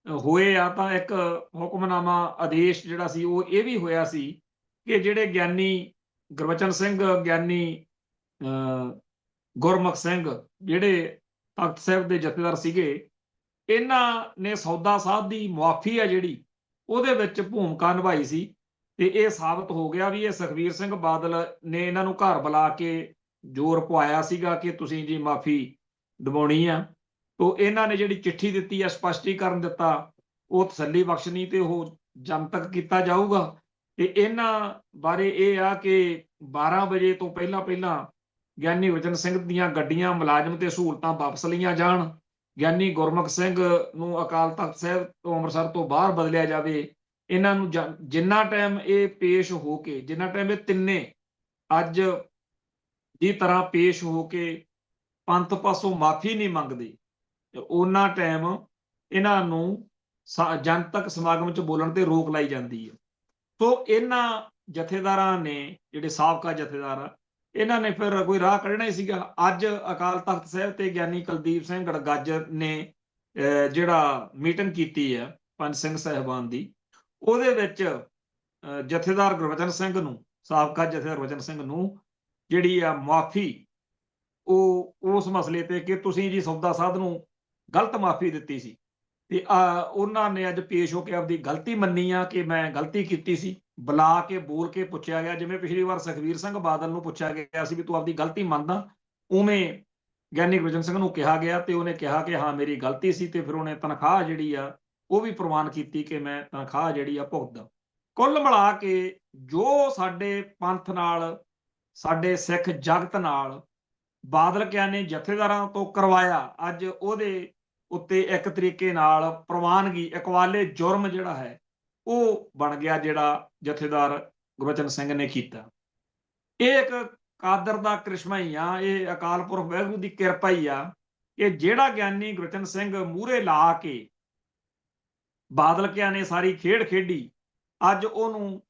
ਹੋਏ ਆ ਤਾਂ ਇੱਕ ਹੁਕਮਨਾਮਾ ਆਦੇਸ਼ ਜਿਹੜਾ ਸੀ ਉਹ ਇਹ ਵੀ ਹੋਇਆ ਸੀ ਕਿ ਜਿਹੜੇ ਗਿਆਨੀ ਗੁਰਬਚਨ ਸਿੰਘ, ਗਿਆਨੀ ਗੁਰਮੁਖ ਸਿੰਘ ਜਿਹੜੇ ਤਖਤ ਸਾਹਿਬ ਦੇ ਜਥੇਦਾਰ ਸੀਗੇ, ਇਹਨਾਂ ਨੇ ਸੌਦਾ ਸਾਧ ਦੀ ਮੁਆਫੀ ਆ ਜਿਹੜੀ ਉਹਦੇ ਵਿੱਚ ਭੂਮਿਕਾ ਨਿਭਾਈ ਸੀ। ਤੇ ਇਹ ਸਾਬਤ ਹੋ ਗਿਆ ਵੀ ਇਹ ਸੁਖਬੀਰ ਸਿੰਘ ਬਾਦਲ ਨੇ ਇਹਨਾਂ ਨੂੰ ਘਰ ਬੁਲਾ ਕੇ ਜ਼ੋਰ ਪਵਾਇਆ ਸੀਗਾ ਕਿ ਤੁਸੀਂ ਜੀ ਮਾਫੀ ਦਿਵਾਉਣੀ ਆ। ਤੋ ਇਹਨਾਂ ਨੇ ਜਿਹੜੀ ਚਿੱਠੀ ਦਿੱਤੀ ਆ, ਸਪਸ਼ਟੀਕਰਨ ਦਿੱਤਾ, ਉਹ ਤਸੱਲੀ ਬਖਸ਼ਣੀ ਤੇ ਉਹ ਜਨਤਕ ਕੀਤਾ ਜਾਊਗਾ। ਤੇ ਇਹਨਾਂ ਬਾਰੇ ਇਹ ਆ ਕਿ 12 ਵਜੇ ਤੋਂ ਪਹਿਲਾਂ ਗਿਆਨੀ ਗੁਰਬਚਨ ਸਿੰਘ ਦੀਆਂ ਗੱਡੀਆਂ ਮੁਲਾਜ਼ਮ ਤੇ ਸਹੂਲਤਾਂ ਵਾਪਸ ਲਈਆਂ ਜਾਣ, ਗਿਆਨੀ ਗੁਰਮੁਖ ਸਿੰਘ ਨੂੰ ਅਕਾਲ ਤਖਤ ਸਾਹਿਬ ਤੋਂ ਅੰਮ੍ਰਿਤਸਰ ਤੋਂ ਬਾਹਰ ਬਦਲਿਆ ਜਾਵੇ। ਇਹਨਾਂ ਨੂੰ ਜਿੰਨਾ ਟਾਈਮ ਇਹ ਪੇਸ਼ ਹੋ ਕੇ, ਜਿੰਨਾ ਟਾਈਮ ਇਹ ਤਿੰਨੇ ਅੱਜ ਦੀ ਤਰ੍ਹਾਂ ਪੇਸ਼ ਹੋ ਕੇ ਪੰਥ ਪਾਸੋਂ ਮਾਫੀ ਨਹੀਂ ਮੰਗਦੇ, ਉਹਨਾਂ ਟਾਈਮ ਇਹਨਾਂ ਨੂੰ ਜਨਤਕ ਸਮਾਗਮ 'ਚ ਬੋਲਣ ਤੇ ਰੋਕ ਲਾਈ ਜਾਂਦੀ ਹੈ। ਸੋ ਇਹਨਾਂ ਜਥੇਦਾਰਾਂ ਨੇ, ਜਿਹੜੇ ਸਾਬਕਾ ਜਥੇਦਾਰ ਆ, ਇਹਨਾਂ ਨੇ ਫਿਰ ਕੋਈ ਰਾਹ ਕੱਢਣਾ ਹੀ ਸੀਗਾ। ਅੱਜ ਅਕਾਲ ਤਖਤ ਸਾਹਿਬ ਤੇ ਗਿਆਨੀ ਕੁਲਦੀਪ ਸਿੰਘ ਗੜਗੱਜ ਨੇ ਜਿਹੜਾ ਮੀਟਿੰਗ ਕੀਤੀ ਹੈ ਪੰਜ ਸਿੰਘ ਸਾਹਿਬਾਨ ਦੀ, ਉਹਦੇ ਵਿੱਚ ਜਥੇਦਾਰ ਗੁਰਬਚਨ ਸਿੰਘ ਨੂੰ, ਸਾਬਕਾ ਜਥੇਦਾਰ ਗੁਰਬਚਨ ਸਿੰਘ ਨੂੰ ਜਿਹੜੀ ਆ ਮਾਫੀ, ਉਹ ਉਸ ਮਸਲੇ ਤੇ ਕਿ ਤੁਸੀਂ ਜੀ ਸੌਦਾ ਸਾਧ ਨੂੰ ਗਲਤ ਮਾਫੀ ਦਿੱਤੀ ਸੀ, ਤੇ ਉਹਨਾਂ ਨੇ ਅੱਜ ਪੇਸ਼ ਹੋ ਕੇ ਆਪਦੀ ਗਲਤੀ ਮੰਨੀ ਆ ਕਿ ਮੈਂ ਗਲਤੀ ਕੀਤੀ ਸੀ। ਬੁਲਾ ਕੇ ਬੋਲ ਕੇ ਪੁੱਛਿਆ ਗਿਆ, ਜਿਵੇਂ ਪਿਛਲੀ ਵਾਰ ਸੁਖਬੀਰ ਸਿੰਘ ਬਾਦਲ ਨੂੰ ਪੁੱਛਿਆ ਗਿਆ ਸੀ ਵੀ ਤੂੰ ਆਪਦੀ ਗਲਤੀ ਮੰਨਦਾ, ਉਵੇਂ ਗਿਆਨੀ ਗੁਰਬਚਨ ਸਿੰਘ ਨੂੰ ਕਿਹਾ ਗਿਆ ਤੇ ਉਹਨੇ ਕਿਹਾ ਕਿ ਹਾਂ ਮੇਰੀ ਗਲਤੀ ਸੀ, ਤੇ ਫਿਰ ਉਹਨੇ ਤਨਖਾਹ ਜਿਹੜੀ ਆ ਉਹ ਵੀ ਪ੍ਰਵਾਨ ਕੀਤੀ ਕਿ ਮੈਂ ਤਨਖਾਹ ਜਿਹੜੀ ਆ ਭੁਗਤਦਾ। ਕੁੱਲ ਮਿਲਾ ਕੇ ਜੋ ਸਾਡੇ ਪੰਥ ਨਾਲ, ਸਾਡੇ ਸਿੱਖ ਜਗਤ ਨਾਲ ਬਾਦਲ ਕਿਆਂ ਨੇ ਜਥੇਦਾਰਾਂ ਤੋਂ ਕਰਵਾਇਆ, ਅੱਜ ਉਹਦੇ ਉੱਤੇ ਇੱਕ ਤਰੀਕੇ ਨਾਲ ਪ੍ਰਵਾਨਗੀ, ਇਕਵਾਲੇ ਜੁਰਮ ਜਿਹੜਾ ਹੈ ਉਹ ਬਣ ਗਿਆ, ਜਿਹੜਾ ਜਥੇਦਾਰ ਗੁਰਬਚਨ ਸਿੰਘ ਨੇ ਕੀਤਾ। ਇਹ ਇੱਕ ਕਾਦਰ ਦਾ ਕ੍ਰਿਸ਼ਮਾ ਹੀ ਆ, ਇਹ ਅਕਾਲ ਪੁਰਖ ਵਾਹਿਗੁਰੂ ਦੀ ਕਿਰਪਾ ਹੀ ਆ ਕਿ ਜਿਹੜਾ ਗਿਆਨੀ ਗੁਰਬਚਨ ਸਿੰਘ ਮੂਹਰੇ ਲਾ ਕੇ ਬਾਦਲ ਕਿਆਂ ਨੇ ਸਾਰੀ ਖੇਡ ਖੇਡੀ, ਅੱਜ ਉਹਨੂੰ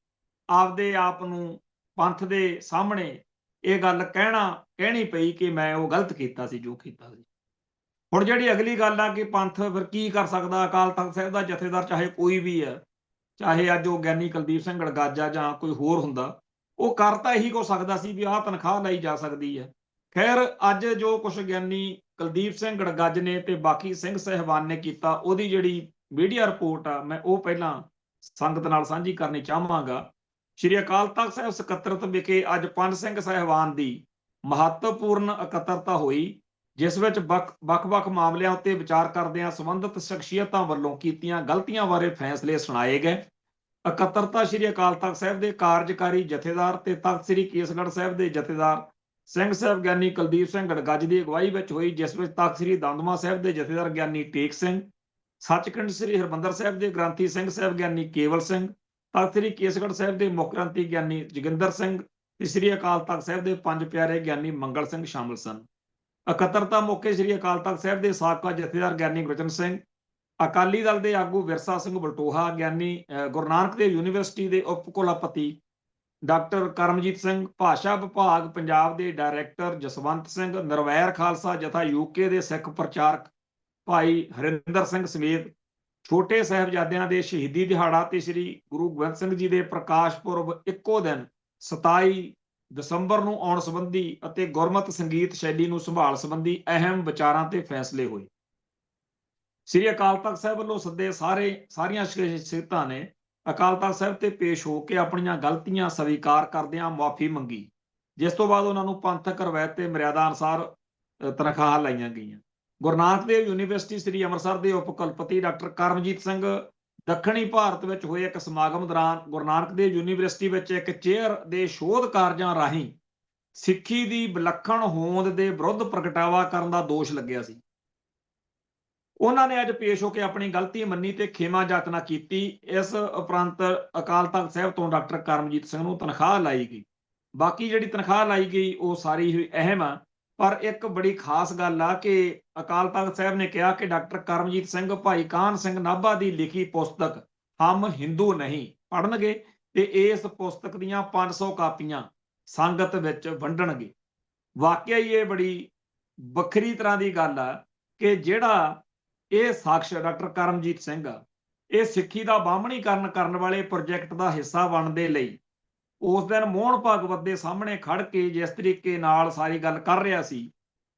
ਆਪਦੇ ਆਪ ਨੂੰ ਪੰਥ ਦੇ ਸਾਹਮਣੇ ਇਹ ਗੱਲ ਕਹਿਣੀ ਪਈ ਕਿ ਮੈਂ ਉਹ ਗਲਤ ਕੀਤਾ ਸੀ ਜੋ ਕੀਤਾ ਸੀ। ਹੁਣ ਜਿਹੜੀ ਅਗਲੀ ਗੱਲ ਆ ਕਿ ਪੰਥ ਫਿਰ ਕੀ ਕਰ ਸਕਦਾ, ਅਕਾਲ ਤਖਤ ਸਾਹਿਬ ਦਾ ਜਥੇਦਾਰ ਚਾਹੇ ਕੋਈ ਵੀ ਹੈ, ਚਾਹੇ ਅੱਜ ਉਹ ਗਿਆਨੀ ਕੁਲਦੀਪ ਸਿੰਘ ਗੜਗੱਜ ਜਾਂ ਕੋਈ ਹੋਰ ਹੁੰਦਾ, ਉਹ ਕਰ ਤਾਂ ਇਹੀ ਕੋ ਸਕਦਾ ਸੀ ਵੀ ਆਹ ਤਨਖਾਹ ਲਈ ਜਾ ਸਕਦੀ ਹੈ। ਖੈਰ ਅੱਜ ਜੋ ਕੁਛ ਗਿਆਨੀ ਕੁਲਦੀਪ ਸਿੰਘ ਗੜਗੱਜ ਨੇ ਤੇ ਬਾਕੀ ਸਿੰਘ ਸਾਹਿਬਾਨ ਨੇ ਕੀਤਾ, ਉਹਦੀ ਜਿਹੜੀ ਮੀਡੀਆ ਰਿਪੋਰਟ ਆ, ਮੈਂ ਉਹ ਪਹਿਲਾਂ ਸੰਗਤ ਨਾਲ ਸਾਂਝੀ ਕਰਨੀ ਚਾਹਾਂਗਾ। ਸ਼੍ਰੀ ਅਕਾਲ ਤਖਤ ਸਾਹਿਬ ਸਕੱਤਰਤ ਵਿਖੇ ਅੱਜ ਪੰਜ ਸਿੰਘ ਸਾਹਿਬਾਨ ਦੀ ਮਹੱਤਵਪੂਰਨ ਇਕੱਤਰਤਾ ਹੋਈ, ਜਿਸ ਵਿੱਚ ਵੱਖ-ਵੱਖ ਮਾਮਲਿਆਂ ਉੱਤੇ ਵਿਚਾਰ ਕਰਦਿਆਂ ਸੰਬੰਧਿਤ ਸ਼ਖਸੀਅਤਾਂ ਵੱਲੋਂ ਕੀਤੀਆਂ ਗਲਤੀਆਂ ਬਾਰੇ ਫੈਸਲੇ ਸੁਣਾਏ ਗਏ। ਇਕੱਤਰਤਾ ਸ਼੍ਰੀ ਅਕਾਲ ਤਖਤ ਸਾਹਿਬ ਦੇ ਕਾਰਜਕਾਰੀ ਜਥੇਦਾਰ ਤੇ ਤਖਤ ਸ੍ਰੀ ਕੇਸਗੜ੍ਹ ਸਾਹਿਬ ਦੇ ਜਥੇਦਾਰ ਸਿੰਘ ਸਾਹਿਬ ਗਿਆਨੀ ਕੁਲਦੀਪ ਸਿੰਘ ਗੜਗੱਜ ਦੀ ਅਗਵਾਈ ਵਿੱਚ ਹੋਈ, ਜਿਸ ਵਿੱਚ ਤਖਤ ਸ੍ਰੀ ਦਮਦਮਾ ਸਾਹਿਬ ਦੇ ਜਥੇਦਾਰ ਗਿਆਨੀ ਟੇਕ ਸਿੰਘ, ਸੱਚਖੰਡ ਸ੍ਰੀ ਹਰਿਮੰਦਰ ਸਾਹਿਬ ਦੇ ਗ੍ਰੰਥੀ ਸਿੰਘ ਸਾਹਿਬ ਗਿਆਨੀ ਕੇਵਲ ਸਿੰਘ, ਤਖਤ ਸ੍ਰੀ ਕੇਸਗੜ੍ਹ ਸਾਹਿਬ ਦੇ ਮੁੱਖ ਗ੍ਰੰਥੀ ਗਿਆਨੀ ਜੋਗਿੰਦਰ ਸਿੰਘ ਤੇ ਸ੍ਰੀ ਅਕਾਲ ਤਖਤ ਸਾਹਿਬ ਦੇ ਪੰਜ ਪਿਆਰੇ ਗਿਆਨੀ ਮੰਗਲ ਸਿੰਘ ਸ਼ਾਮਲ ਸਨ। ਇਕੱਤਰਤਾ ਮੌਕੇ ਸ੍ਰੀ ਅਕਾਲ ਤਖਤ ਸਾਹਿਬ ਦੇ ਸਾਬਕਾ ਜਥੇਦਾਰ ਗਿਆਨੀ ਗੁਰਬਚਨ ਸਿੰਘ, ਅਕਾਲੀ ਦਲ ਦੇ ਆਗੂ ਵਿਰਸਾ ਸਿੰਘ ਬਲਟੋਹਾ, ਗਿਆਨੀ ਗੁਰੂ ਨਾਨਕ ਦੇਵ ਯੂਨੀਵਰਸਿਟੀ ਦੇ ਉਪ ਕੁਲਪਤੀ ਡਾਕਟਰ ਕਰਮਜੀਤ ਸਿੰਘ, ਭਾਸ਼ਾ ਵਿਭਾਗ ਪੰਜਾਬ ਦੇ ਡਾਇਰੈਕਟਰ ਜਸਵੰਤ ਸਿੰਘ, ਨਿਰਵੈਰ ਖਾਲਸਾ ਜਥਾ UK ਦੇ ਸਿੱਖ ਪ੍ਰਚਾਰਕ ਭਾਈ ਹਰਿੰਦਰ ਸਿੰਘ ਸਮੇਤ ਛੋਟੇ ਸਾਹਿਬਜ਼ਾਦਿਆਂ ਦੇ ਸ਼ਹੀਦੀ ਦਿਹਾੜਾ ਤੇ ਸ੍ਰੀ ਗੁਰੂ ਗੋਬਿੰਦ ਸਿੰਘ ਜੀ ਦੇ ਪ੍ਰਕਾਸ਼ ਪੁਰਬ ਇੱਕੋ ਦਿਨ 27 ਦਸੰਬਰ ਨੂੰ ਆਉਣ ਸੰਬੰਧੀ ਅਤੇ ਗੁਰਮਤਿ ਸੰਗੀਤ ਸ਼ੈਲੀ ਨੂੰ ਸੰਭਾਲ ਸੰਬੰਧੀ ਅਹਿਮ ਵਿਚਾਰਾਂ ਤੇ ਫੈਸਲੇ ਹੋਏ। ਸ੍ਰੀ ਅਕਾਲ ਤਖਤ ਸਾਹਿਬ ਵੱਲੋਂ ਸੱਦੇ ਸਾਰੀਆਂ ਸ਼ਖਸੀਅਤਾਂ ਨੇ ਅਕਾਲ ਤਖਤ ਸਾਹਿਬ ਤੇ ਪੇਸ਼ ਹੋ ਕੇ ਆਪਣੀਆਂ ਗਲਤੀਆਂ ਸਵੀਕਾਰ ਕਰਦਿਆਂ ਮੁਆਫੀ ਮੰਗੀ, ਜਿਸ ਤੋਂ ਬਾਅਦ ਉਹਨਾਂ ਨੂੰ ਪੰਥਕ ਰਵਾਇਤ ਤੇ ਮਰਿਆਦਾ ਅਨੁਸਾਰ ਤਨਖਾਹਾਂ ਲਾਈਆਂ ਗਈਆਂ। ਗੁਰੂ ਨਾਨਕ ਦੇਵ ਯੂਨੀਵਰਸਿਟੀ ਸ੍ਰੀ ਅੰਮ੍ਰਿਤਸਰ ਦੇ ਉਪ ਕੁਲਪਤੀ ਡਾਕਟਰ ਕਰਮਜੀਤ ਸਿੰਘ, ਦੱਖਣੀ ਭਾਰਤ ਵਿੱਚ ਹੋਏ ਇੱਕ ਸਮਾਗਮ ਦੌਰਾਨ ਗੁਰੂ ਨਾਨਕ ਦੇਵ ਯੂਨੀਵਰਸਿਟੀ ਵਿੱਚ ਇੱਕ ਚੇਅਰ ਦੇ ਸ਼ੋਧ ਕਾਰਜਾਂ ਰਾਹੀਂ ਸਿੱਖੀ ਦੀ ਵਿਲੱਖਣ ਹੋਂਦ ਦੇ ਵਿਰੁੱਧ ਪ੍ਰਗਟਾਵਾ ਕਰਨ ਦਾ ਦੋਸ਼ ਲੱਗਿਆ ਸੀ। ਉਹਨਾਂ ਨੇ ਅੱਜ ਪੇਸ਼ ਹੋ ਕੇ ਆਪਣੀ ਗਲਤੀ ਮੰਨੀ ਤੇ ਖੇਮਾ ਜਾਚਨਾ ਕੀਤੀ। ਇਸ ਉਪਰੰਤ ਅਕਾਲ ਤਖਤ ਸਾਹਿਬ ਤੋਂ ਡਾਕਟਰ ਕਰਮਜੀਤ ਸਿੰਘ ਨੂੰ ਤਨਖਾਹ ਲਾਈ ਗਈ। ਬਾਕੀ ਜਿਹੜੀ ਤਨਖਾਹ ਲਾਈ ਗਈ ਉਹ ਸਾਰੀ ਹੀ ਅਹਿਮ ਆ, ਪਰ ਇੱਕ ਬੜੀ ਖਾਸ ਗੱਲ ਆ ਕਿ ਅਕਾਲ ਤਖਤ ਸਾਹਿਬ ਨੇ ਕਿਹਾ ਕਿ ਡਾਕਟਰ ਕਰਮਜੀਤ ਸਿੰਘ ਭਾਈ ਕਾਹਨ ਸਿੰਘ ਨਾਭਾ ਦੀ ਲਿਖੀ ਪੁਸਤਕ ਹਮ ਹਿੰਦੂ ਨਹੀਂ ਪੜ੍ਹਨਗੇ ਤੇ ਇਸ ਪੁਸਤਕ ਦੀਆਂ 500 ਕਾਪੀਆਂ ਸੰਗਤ ਵਿੱਚ ਵੰਡਣਗੇ। ਵਾਕਿਆ ਹੀ ਇਹ ਬੜੀ ਵੱਖਰੀ ਤਰ੍ਹਾਂ ਦੀ ਗੱਲ ਆ ਕਿ ਜਿਹੜਾ ਇਹ ਸ਼ਖਸ ਡਾਕਟਰ ਕਰਮਜੀਤ ਸਿੰਘ ਆ, ਇਹ ਸਿੱਖੀ ਦਾ ਬਾਹਮਣੀਕਰਨ ਕਰਨ ਵਾਲੇ ਪ੍ਰੋਜੈਕਟ ਦਾ ਹਿੱਸਾ ਬਣਨ ਦੇ ਲਈ ਉਸ ਦਿਨ ਮੋਹਨ ਭਾਗਵਤ ਦੇ ਸਾਹਮਣੇ ਖੜ ਕੇ ਜਿਸ ਤਰੀਕੇ ਨਾਲ ਸਾਰੀ ਗੱਲ ਕਰ ਰਿਹਾ ਸੀ,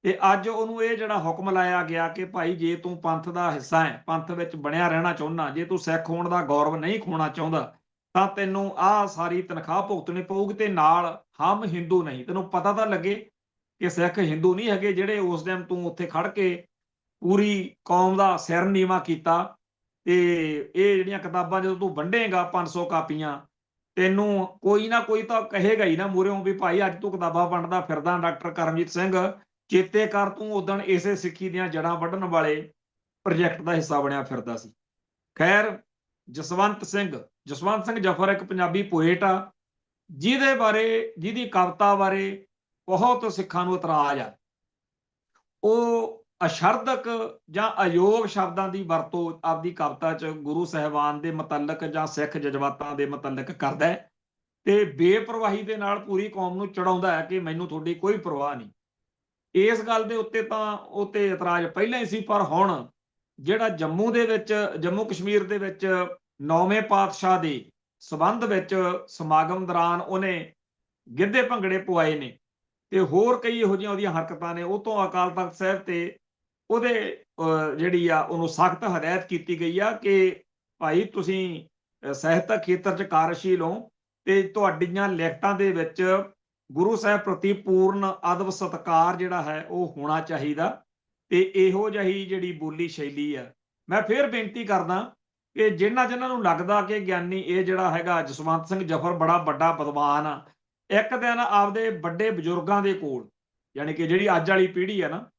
ਤੇ ਅੱਜ ਉਹਨੂੰ ਇਹ ਜਿਹੜਾ ਹੁਕਮ ਲਾਇਆ ਗਿਆ ਕਿ ਭਾਈ ਜੇ ਤੂੰ ਪੰਥ ਦਾ ਹਿੱਸਾ ਹੈ, ਪੰਥ ਵਿੱਚ ਬਣਿਆ ਰਹਿਣਾ ਚਾਹੁੰਦਾ, ਜੇ ਤੂੰ ਸਿੱਖ ਹੋਣ ਦਾ ਗੌਰਵ ਨਹੀਂ ਖੋਣਾ ਚਾਹੁੰਦਾ, ਤਾਂ ਤੈਨੂੰ ਆਹ ਸਾਰੀ ਤਨਖਾਹ ਭੁਗਤਣੀ ਪਊਗੀ ਤੇ ਨਾਲ ਹਮ ਹਿੰਦੂ ਨਹੀਂ। ਤੈਨੂੰ ਪਤਾ ਤਾਂ ਲੱਗੇ ਕਿ ਸਿੱਖ ਹਿੰਦੂ ਨਹੀਂ ਹੈਗੇ ਜਿਹੜੇ ਉਸ ਦਿਨ ਤੂੰ ਉੱਥੇ ਖੜ ਕੇ ਪੂਰੀ ਕੌਮ ਦਾ ਸਿਰ ਨੀਵਾਂ ਕੀਤਾ। ਤੇ ਇਹ ਜਿਹੜੀਆਂ ਕਿਤਾਬਾਂ ਜਦੋਂ ਤੂੰ ਵੰਡੇਗਾ 500 ਕਾਪੀਆਂ ਤੈਨੂੰ ਕੋਈ ਨਾ ਕੋਈ ਤਾਂ ਕਹੇਗਾ ਹੀ ਨਾ ਮੂਹਰਿਓਂ ਵੀ ਭਾਈ ਅੱਜ ਤੂੰ ਕਿਤਾਬਾਂ ਵੰਡਦਾ ਫਿਰਦਾ ਡਾਕਟਰ ਕਰਮਜੀਤ ਸਿੰਘ, ਚੇਤੇ ਕਰ ਤੂੰ ਉਦਣ ਇਸੇ ਸਿੱਖੀ ਦੀਆਂ ਜੜ੍ਹਾਂ ਵੱਢਣ ਵਾਲੇ ਪ੍ਰੋਜੈਕਟ ਦਾ ਹਿੱਸਾ ਬਣਿਆ ਫਿਰਦਾ ਸੀ। ਖੈਰ, ਜਸਵੰਤ ਸਿੰਘ ਜਫਰ ਇੱਕ ਪੰਜਾਬੀ ਪੋਏਟ ਆ, ਜਿਹਦੀ ਕਵਿਤਾ ਬਾਰੇ ਬਹੁਤ ਸਿੱਖਾਂ ਨੂੰ ਇਤਰਾਜ਼ ਆ। ਉਹ ਅਸ਼ਰਦਕ ਜਾਂ ਅਯੋਗ ਸ਼ਬਦਾਂ ਦੀ ਵਰਤੋਂ ਆਪਦੀ ਕਵਿਤਾ 'ਚ ਗੁਰੂ ਸਾਹਿਬਾਨ ਦੇ ਮੁਤਲਕ ਜਾਂ ਸਿੱਖ ਜਜ਼ਬਾਤਾਂ ਦੇ ਮੁਤਲਕ ਕਰਦਾ ਹੈ ਤੇ ਬੇਪਰਵਾਹੀ ਦੇ ਨਾਲ ਪੂਰੀ ਕੌਮ ਨੂੰ ਚੜਾਉਂਦਾ ਹੈ ਕਿ ਮੈਨੂੰ ਤੁਹਾਡੀ ਕੋਈ ਪਰਵਾਹ ਨਹੀਂ। ਇਸ ਗੱਲ ਦੇ ਉੱਤੇ ਤਾਂ ਉੱਤੇ ਇਤਰਾਜ਼ ਪਹਿਲਾਂ ਹੀ ਸੀ, ਪਰ ਹੁਣ ਜਿਹੜਾ ਜੰਮੂ ਕਸ਼ਮੀਰ ਦੇ ਵਿੱਚ 9ਵੇਂ ਪਾਤਸ਼ਾਹ ਦੇ ਸਬੰਧ ਵਿੱਚ ਸਮਾਗਮ ਦੌਰਾਨ ਉਹਨੇ ਗਿੱਧੇ ਭੰਗੜੇ ਪਵਾਏ ਨੇ ਤੇ ਹੋਰ ਕਈ ਇਹੋ ਜਿਹੀਆਂ ਉਹਦੀਆਂ ਹਰਕਤਾਂ ਨੇ, ਉਹ ਤੋਂ ਅਕਾਲ ਤਖਤ ਸਾਹਿਬ ਤੇ ਉਹਦੇ ਜਿਹੜੀ ਆ ਉਹਨੂੰ ਸਖਤ ਹਦਾਇਤ ਕੀਤੀ ਗਈ ਆ ਕਿ ਭਾਈ ਤੁਸੀਂ ਸਾਹਿਤਕ ਖੇਤਰ 'ਚ ਕਾਰਜਸ਼ੀਲ ਹੋ ਤੇ ਤੁਹਾਡੀਆਂ ਲਿਖਤਾਂ ਦੇ ਵਿੱਚ ਗੁਰੂ ਸਾਹਿਬ ਪ੍ਰਤੀ ਪੂਰਨ ਅਦਬ ਸਤਿਕਾਰ ਜਿਹੜਾ ਹੈ ਉਹ ਹੋਣਾ ਚਾਹੀਦਾ ਤੇ ਇਹੋ ਜਿਹੀ ਜਿਹੜੀ ਬੋਲੀ ਸ਼ੈਲੀ ਆ। ਮੈਂ ਫਿਰ ਬੇਨਤੀ ਕਰਦਾ ਕਿ ਜਿਨ੍ਹਾਂ ਨੂੰ ਲੱਗਦਾ ਕਿ ਗਿਆਨੀ ਇਹ ਜਿਹੜਾ ਹੈਗਾ ਜਸਵੰਤ ਸਿੰਘ ਜਫਰ ਬੜਾ ਵੱਡਾ ਵਿਦਵਾਨ ਆ, ਇੱਕ ਦਿਨ ਆਪਦੇ ਵੱਡੇ ਬਜ਼ੁਰਗਾਂ ਦੇ ਕੋਲ, ਯਾਨੀ ਕਿ ਜਿਹੜੀ ਅੱਜ ਵਾਲੀ ਪੀੜ੍ਹੀ ਆ ਨਾ,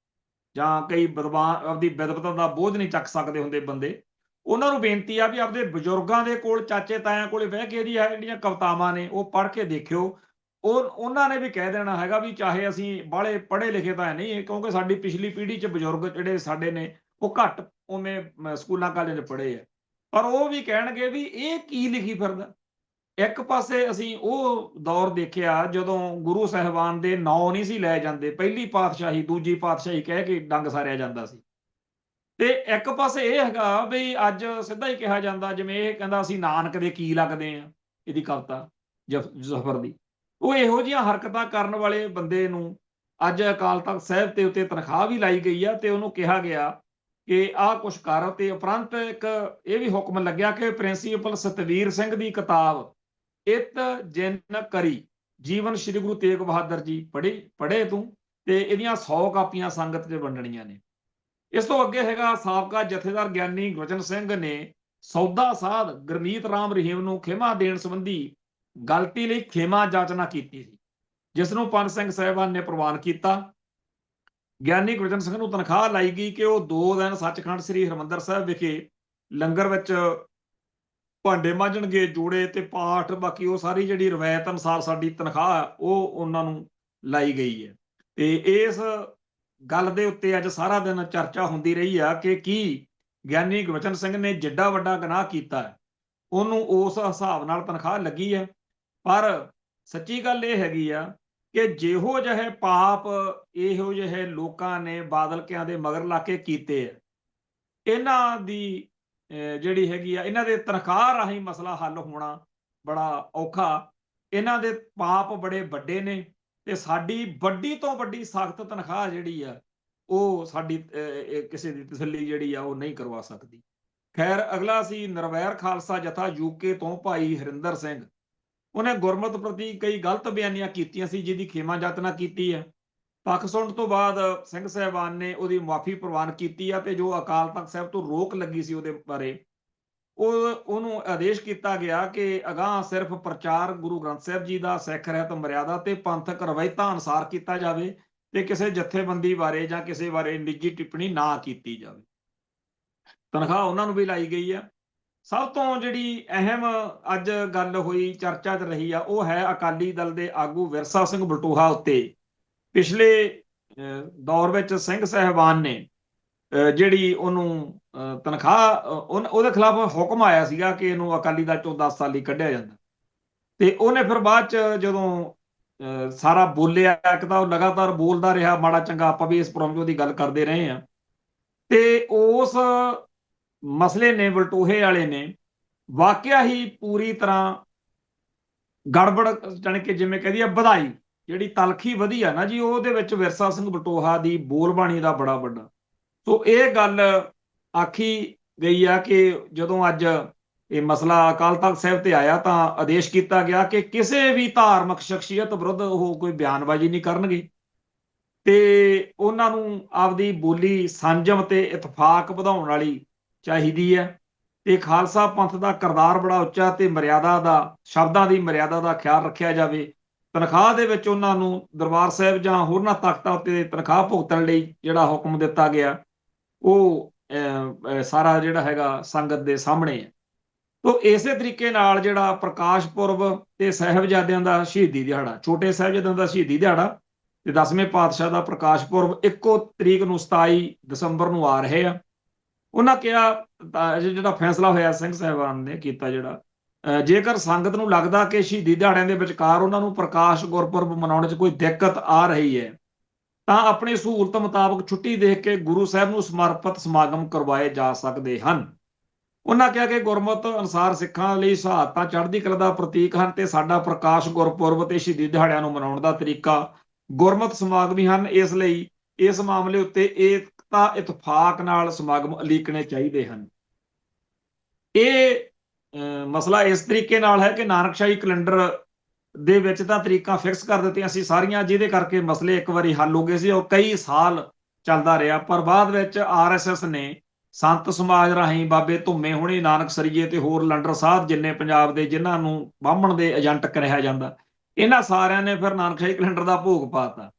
ਜਾਂ ਕਈ ਵਿਦਵਾਨ ਆਪਦੀ ਵਿਦਵਤਾ ਦਾ ਬੋਝ ਨਹੀਂ ਚੱਕ ਸਕਦੇ ਹੁੰਦੇ ਬੰਦੇ, ਉਹਨਾਂ ਨੂੰ ਬੇਨਤੀ ਆ ਵੀ ਆਪਦੇ ਬਜ਼ੁਰਗਾਂ ਦੇ ਕੋਲ, ਚਾਚੇ ਤਾਇਆਂ ਕੋਲੇ ਬਹਿ ਕੇ ਇਹਦੀਆਂ ਜਿਹੜੀਆਂ ਕਵਿਤਾਵਾਂ ਨੇ ਉਹ ਪੜ੍ਹ ਕੇ ਦੇਖਿਓ। ਉਹਨਾਂ ਨੇ ਵੀ ਕਹਿ ਦੇਣਾ ਹੈਗਾ ਵੀ ਚਾਹੇ ਅਸੀਂ ਬਾਹਲੇ ਪੜ੍ਹੇ ਲਿਖੇ ਤਾਂ ਨਹੀਂ, ਕਿਉਂਕਿ ਸਾਡੀ ਪਿਛਲੀ ਪੀੜ੍ਹੀ 'ਚ ਬਜ਼ੁਰਗ ਜਿਹੜੇ ਸਾਡੇ ਨੇ ਉਹ ਘੱਟ ਉਵੇਂ ਸਕੂਲਾਂ ਕਾਲਜਾਂ 'ਚ ਪੜ੍ਹੇ ਆ, ਪਰ ਉਹ ਵੀ ਕਹਿਣਗੇ ਵੀ ਇਹ ਕੀ ਲਿਖੀ ਫਿਰਦਾ। ਇੱਕ ਪਾਸੇ ਅਸੀਂ ਉਹ ਦੌਰ ਦੇਖਿਆ ਜਦੋਂ ਗੁਰੂ ਸਾਹਿਬਾਨ ਦੇ ਨਾਂ ਨਹੀਂ ਸੀ ਲੈ ਜਾਂਦੇ, ਪਹਿਲੀ ਪਾਤਸ਼ਾਹੀ ਦੂਜੀ ਪਾਤਸ਼ਾਹੀ ਕਹਿ ਕੇ ਡੰਗ ਸਾਰਿਆ ਜਾਂਦਾ ਸੀ, ਤੇ ਇੱਕ ਪਾਸੇ ਇਹ ਹੈਗਾ ਵੀ ਅੱਜ ਸਿੱਧਾ ਹੀ ਕਿਹਾ ਜਾਂਦਾ, ਜਿਵੇਂ ਇਹ ਕਹਿੰਦਾ ਅਸੀਂ ਨਾਨਕ ਦੇ ਕੀ ਲੱਗਦੇ ਆ, ਇਹਦੀ ਕਵਿਤਾ ਜਫਰ ਦੀ। ਉਹ ਇਹੋ ਜਿਹੀਆਂ ਹਰਕਤਾਂ ਕਰਨ ਵਾਲੇ ਬੰਦੇ ਨੂੰ ਅੱਜ ਅਕਾਲ ਤਖਤ ਸਾਹਿਬ ਤੇ ਉੱਤੇ ਤਨਖਾਹ ਵੀ ਲਾਈ ਗਈ ਆ ਤੇ ਉਹਨੂੰ ਕਿਹਾ ਗਿਆ ਕਿ ਆਹ ਕੁਛ ਕਰ, ਤੇ ਉਪਰੰਤ ਇੱਕ ਇਹ ਵੀ ਹੁਕਮ ਲੱਗਿਆ ਕਿ ਪ੍ਰਿੰਸੀਪਲ ਸਤਵੀਰ ਸਿੰਘ ਦੀ ਕਿਤਾਬ ਇਤ ਜਿਨ ਕਰੀ ਜੀਵਨ ਸ੍ਰੀ ਗੁਰੂ ਤੇਗ ਬਹਾਦਰ ਜੀ ਪੜ੍ਹੇ ਤੂੰ, ਤੇ ਇਹਦੀਆਂ 100 ਕਾਪੀਆਂ ਸੰਗਤ 'ਚ ਵੰਡਣੀਆਂ ਨੇ। ਇਸ ਤੋਂ ਅੱਗੇ ਹੈਗਾ ਸਾਬਕਾ ਜਥੇਦਾਰ ਗਿਆਨੀ ਗੁਰਜਨ ਸਿੰਘ ਨੇ ਸੌਦਾ ਸਾਧ ਗੁਰਮੀਤ ਰਾਮ ਰਹੀਮ ਨੂੰ ਖਿਮਾ ਦੇਣ ਸੰਬੰਧੀ ਗਲਤੀ ਲਈ ਖਿਮਾ ਜਾਚਨਾ ਕੀਤੀ ਸੀ, ਜਿਸ ਨੂੰ ਪੰਜ ਸਿੰਘ ਸਾਹਿਬਾਨ ਨੇ ਪ੍ਰਵਾਨ ਕੀਤਾ। ਗਿਆਨੀ ਗੁਰਜਨ ਸਿੰਘ ਨੂੰ ਤਨਖਾਹ ਲਾਈ ਗਈ ਕਿ ਉਹ 2 ਦਿਨ ਸੱਚਖੰਡ ਸ੍ਰੀ ਹਰਿਮੰਦਰ ਸਾਹਿਬ ਵਿਖੇ ਲੰਗਰ ਵਿੱਚ ਭਾਂਡੇ ਮਾਂਜਣਗੇ, ਜੋੜੇ ਤੇ ਪਾਠ, ਬਾਕੀ ਉਹ ਸਾਰੀ ਜਿਹੜੀ ਰਵਾਇਤ ਅਨੁਸਾਰ ਸਾਡੀ ਤਨਖਾਹ ਉਹ ਉਹਨਾਂ ਨੂੰ ਲਾਈ ਗਈ ਹੈ। ਤੇ ਇਸ ਗੱਲ ਦੇ ਉੱਤੇ ਅੱਜ ਸਾਰਾ ਦਿਨ ਚਰਚਾ ਹੁੰਦੀ ਰਹੀ ਆ ਕਿ ਕੀ ਗਿਆਨੀ ਗੁਰਬਚਨ ਸਿੰਘ ਨੇ ਜਿੱਡਾ ਵੱਡਾ ਗੁਨਾਹ ਕੀਤਾ ਹੈ, ਉਹਨੂੰ ਉਸ ਹਿਸਾਬ ਨਾਲ ਤਨਖਾਹ ਲੱਗੀ ਹੈ। ਪਰ ਸੱਚੀ ਗੱਲ ਇਹ ਹੈਗੀ ਆ ਕਿ ਜਿਹੋ ਜਿਹੇ ਪਾਪ ਇਹੋ ਜਿਹੇ ਲੋਕਾਂ ਨੇ ਬਾਦਲਕਿਆਂ ਦੇ ਮਗਰ ਲਾ ਕੇ ਕੀਤੇ ਆ, ਇਹਨਾਂ ਦੀ ਜਿਹੜੀ ਹੈਗੀ ਆ, ਇਹਨਾਂ ਦੇ ਤਨਖਾਹ ਰਾਹੀਂ ਮਸਲਾ ਹੱਲ ਹੋਣਾ ਬੜਾ ਔਖਾ। ਇਹਨਾਂ ਦੇ ਪਾਪ ਬੜੇ ਵੱਡੇ ਨੇ ਤੇ ਸਾਡੀ ਵੱਡੀ ਤੋਂ ਵੱਡੀ ਸਖਤ ਤਨਖਾਹ ਜਿਹੜੀ ਆ ਉਹ ਸਾਡੀ ਕਿਸੇ ਦੀ ਤਸੱਲੀ ਜਿਹੜੀ ਆ ਉਹ ਨਹੀਂ ਕਰਵਾ ਸਕਦੀ। ਖੈਰ, ਅਗਲਾ ਸੀ ਨਿਰਵੈਰ ਖਾਲਸਾ ਜਥਾ ਯੂਕੇ ਤੋਂ ਭਾਈ ਹਰਿੰਦਰ ਸਿੰਘ। ਉਹਨੇ ਗੁਰਮਤ ਪ੍ਰਤੀ ਕਈ ਗਲਤ ਬਿਆਨੀਆਂ ਕੀਤੀਆਂ ਸੀ, ਜਿਹਦੀ ਖੇਮਾ ਜਾਤਨਾ ਕੀਤੀ ਹੈ। ਪੱਖ ਸੁਣਨ ਤੋਂ ਬਾਅਦ ਸਿੰਘ ਸਾਹਿਬਾਨ ਨੇ ਉਹਦੀ ਮੁਆਫੀ ਪ੍ਰਵਾਨ ਕੀਤੀ ਆ ਤੇ ਜੋ ਅਕਾਲ ਤਖਤ ਸਾਹਿਬ ਤੋਂ ਰੋਕ ਲੱਗੀ ਸੀ ਉਹਦੇ ਬਾਰੇ, ਉਹਨੂੰ ਆਦੇਸ਼ ਕੀਤਾ ਗਿਆ ਕਿ ਅਗਾਂਹ ਸਿਰਫ ਪ੍ਰਚਾਰ ਗੁਰੂ ਗ੍ਰੰਥ ਸਾਹਿਬ ਜੀ ਦਾ, ਸਿੱਖ ਰਹਿਤ ਮਰਿਆਦਾ ਤੇ ਪੰਥਕ ਰਵਾਇਤਾਂ ਅਨੁਸਾਰ ਕੀਤਾ ਜਾਵੇ ਤੇ ਕਿਸੇ ਜਥੇਬੰਦੀ ਬਾਰੇ ਜਾਂ ਕਿਸੇ ਬਾਰੇ ਨਿੱਜੀ ਟਿੱਪਣੀ ਨਾ ਕੀਤੀ ਜਾਵੇ। ਤਨਖਾਹ ਉਹਨਾਂ ਨੂੰ ਵੀ ਲਾਈ ਗਈ ਆ। ਸਭ ਤੋਂ ਜਿਹੜੀ ਅਹਿਮ ਅੱਜ ਗੱਲ ਹੋਈ, ਚਰਚਾ 'ਚ ਰਹੀ ਆ, ਉਹ ਹੈ ਅਕਾਲੀ ਦਲ ਦੇ ਆਗੂ ਵਿਰਸਾ ਸਿੰਘ ਬਲਟੋਹਾ ਉੱਤੇ। ਪਿਛਲੇ ਦੌਰ ਵਿੱਚ ਸਿੰਘ ਸਾਹਿਬਾਨ ਨੇ ਜਿਹੜੀ ਉਹਨੂੰ ਤਨਖਾਹ, ਉਹਦੇ ਖਿਲਾਫ ਹੁਕਮ ਆਇਆ ਸੀਗਾ ਕਿ ਇਹਨੂੰ ਅਕਾਲੀ ਦਲ ਚੋਂ 10 ਸਾਲ ਲਈ ਕੱਢਿਆ ਜਾਂਦਾ, ਤੇ ਉਹਨੇ ਫਿਰ ਬਾਅਦ 'ਚ ਜਦੋਂ ਸਾਰਾ ਬੋਲਿਆ, ਇੱਕ ਤਾਂ ਉਹ ਲਗਾਤਾਰ ਬੋਲਦਾ ਰਿਹਾ ਮਾੜਾ ਚੰਗਾ, ਆਪਾਂ ਵੀ ਇਸ ਪ੍ਰੋਗਰਾਮ 'ਚ ਉਹਦੀ ਗੱਲ ਕਰਦੇ ਰਹੇ ਹਾਂ, ਤੇ ਉਸ ਮਸਲੇ ਨੇ ਬਲਟੋਹੇ ਵਾਲੇ ਨੇ ਵਾਕਿਆ ਹੀ ਪੂਰੀ ਤਰ੍ਹਾਂ ਗੜਬੜ, ਜਾਣੀ ਕਿ ਜਿਵੇਂ ਕਹਦੀ ਆ ਵਧਾਈ, ਜਿਹੜੀ ਤਲਖੀ ਵਧੀ ਆ ਨਾ ਜੀ, ਉਹਦੇ ਵਿੱਚ ਵਿਰਸਾ ਸਿੰਘ ਬਲਟੋਹਾ ਦੀ ਬੋਲਬਾਣੀ ਦਾ ਬੜਾ ਵੱਡਾ। ਸੋ ਇਹ ਗੱਲ ਆਖੀ ਗਈ ਆ ਕਿ ਜਦੋਂ ਅੱਜ ਇਹ ਮਸਲਾ ਅਕਾਲ ਤਖਤ ਸਾਹਿਬ ਤੇ ਆਇਆ ਤਾਂ ਆਦੇਸ਼ ਕੀਤਾ ਗਿਆ ਕਿ ਕਿਸੇ ਵੀ ਧਾਰਮਿਕ ਸ਼ਖਸੀਅਤ ਵਿਰੁੱਧ ਉਹ ਕੋਈ ਬਿਆਨਬਾਜ਼ੀ ਨਹੀਂ ਕਰਨਗੇ ਤੇ ਉਹਨਾਂ ਨੂੰ ਆਪਦੀ ਬੋਲੀ ਸੰਜਮ ਤੇ ਇਤਫਾਕ ਵਧਾਉਣ ਵਾਲੀ ਚਾਹੀਦੀ ਹੈ। ਤੇ ਖਾਲਸਾ ਪੰਥ ਦਾ ਕਿਰਦਾਰ ਬੜਾ ਉੱਚਾ ਤੇ ਮਰਿਆਦਾ ਦਾ, ਸ਼ਬਦਾਂ ਦੀ ਮਰਿਆਦਾ ਦਾ ਖਿਆਲ ਰੱਖਿਆ ਜਾਵੇ। ਤਨਖਾਹ ਦੇ ਵਿੱਚ ਉਹਨਾਂ ਨੂੰ ਦਰਬਾਰ ਸਾਹਿਬ ਜਾਂ ਹੋਰਨਾਂ ਤਖਤਾਂ ਉੱਤੇ ਤਨਖਾਹ ਭੁਗਤਣ ਲਈ ਜਿਹੜਾ ਹੁਕਮ ਦਿੱਤਾ ਗਿਆ, ਉਹ ਸਾਰਾ ਜਿਹੜਾ ਹੈਗਾ ਸੰਗਤ ਦੇ ਸਾਹਮਣੇ ਹੈ। ਤੋ ਇਸੇ ਤਰੀਕੇ ਨਾਲ ਜਿਹੜਾ ਪ੍ਰਕਾਸ਼ ਪੁਰਬ ਤੇ ਸਾਹਿਬਜ਼ਾਦਿਆਂ ਦਾ ਸ਼ਹੀਦੀ ਦਿਹਾੜਾ, ਛੋਟੇ ਸਾਹਿਬਜ਼ਾਦਿਆਂ ਦਾ ਸ਼ਹੀਦੀ ਦਿਹਾੜਾ ਤੇ 10ਵੇਂ ਪਾਤਸ਼ਾਹ ਦਾ ਪ੍ਰਕਾਸ਼ ਪੁਰਬ ਇੱਕੋ ਤਰੀਕ ਨੂੰ 27 ਦਸੰਬਰ ਨੂੰ ਆ ਰਹੇ ਆ। ਉਹਨਾਂ ਕਿਹਾ ਜਿਹੜਾ ਫੈਸਲਾ ਹੋਇਆ ਸਿੰਘ ਸਾਹਿਬਾਨ ਨੇ ਕੀਤਾ, ਜਿਹੜਾ ਜੇਕਰ ਸੰਗਤ ਨੂੰ ਲੱਗਦਾ ਕਿ ਸ਼ਹੀਦੀ ਦਿਹਾੜਿਆਂ ਦੇ ਵਿਚਕਾਰ ਉਹਨਾਂ ਨੂੰ ਪ੍ਰਕਾਸ਼ ਗੁਰਪੁਰਬ ਮਨਾਉਣ 'ਚ ਕੋਈ ਦਿੱਕਤ ਆ ਰਹੀ ਹੈ, ਤਾਂ ਆਪਣੀ ਸਹੂਲਤ ਮੁਤਾਬਕ ਛੁੱਟੀ ਦੇਖ ਕੇ ਗੁਰੂ ਸਾਹਿਬ ਨੂੰ ਸਮਰਪਿਤ ਸਮਾਗਮ ਕਰਵਾਏ ਜਾ ਸਕਦੇ ਹਨ। ਉਹਨਾਂ ਕਿਹਾ ਕਿ ਗੁਰਮਤ ਅਨੁਸਾਰ ਸਿੱਖਾਂ ਲਈ ਸ਼ਹਾਦਤਾਂ ਚੜ੍ਹਦੀ ਕਲਾ ਦਾ ਪ੍ਰਤੀਕ ਹਨ ਤੇ ਸਾਡਾ ਪ੍ਰਕਾਸ਼ ਗੁਰਪੁਰਬ ਤੇ ਸ਼ਹੀਦੀ ਦਿਹਾੜਿਆਂ ਨੂੰ ਮਨਾਉਣ ਦਾ ਤਰੀਕਾ ਗੁਰਮਤ ਸਮਾਗਮ ਹਨ। ਇਸ ਲਈ ਇਸ ਮਾਮਲੇ ਉੱਤੇ ਏਕਤਾ ਇਤਫਾਕ ਨਾਲ ਸਮਾਗਮ ਉਲੀਕਣੇ ਚਾਹੀਦੇ ਹਨ। ਇਹ ਮਸਲਾ ਇਸ ਤਰੀਕੇ ਨਾਲ ਹੈ ਕਿ ਨਾਨਕਸ਼ਾਹੀ ਕੈਲੰਡਰ ਦੇ ਵਿੱਚ ਤਾਂ ਤਰੀਕਾਂ ਫਿਕਸ ਕਰ ਦਿੱਤੀਆਂ ਸੀ ਸਾਰੀਆਂ, ਜਿਹਦੇ ਕਰਕੇ ਮਸਲੇ ਇੱਕ ਵਾਰੀ ਹੱਲ ਹੋ ਗਏ ਸੀ। ਉਹ ਕਈ ਸਾਲ ਚੱਲਦਾ ਰਿਹਾ, ਪਰ ਬਾਅਦ ਵਿੱਚ RSS ਨੇ ਸੰਤ ਸਮਾਜ ਰਾਹੀਂ ਬਾਬੇ ਧੁੰਮੇ ਹੋਣੀ, ਨਾਨਕ ਸਰੀਏ ਤੇ ਹੋਰ ਲੰਡਰ ਸਾਹਿਬ ਜਿੰਨੇ ਪੰਜਾਬ ਦੇ, ਜਿਨ੍ਹਾਂ ਨੂੰ ਬਾਹਮਣ ਦੇ ਏਜੰਟ ਕਿਹਾ ਜਾਂਦਾ, ਇਹਨਾਂ ਸਾਰਿਆਂ ਨੇ ਫਿਰ ਨਾਨਕਸ਼ਾਹੀ ਕੈਲੰਡਰ ਦਾ ਭੋਗ ਪਾਤਾ।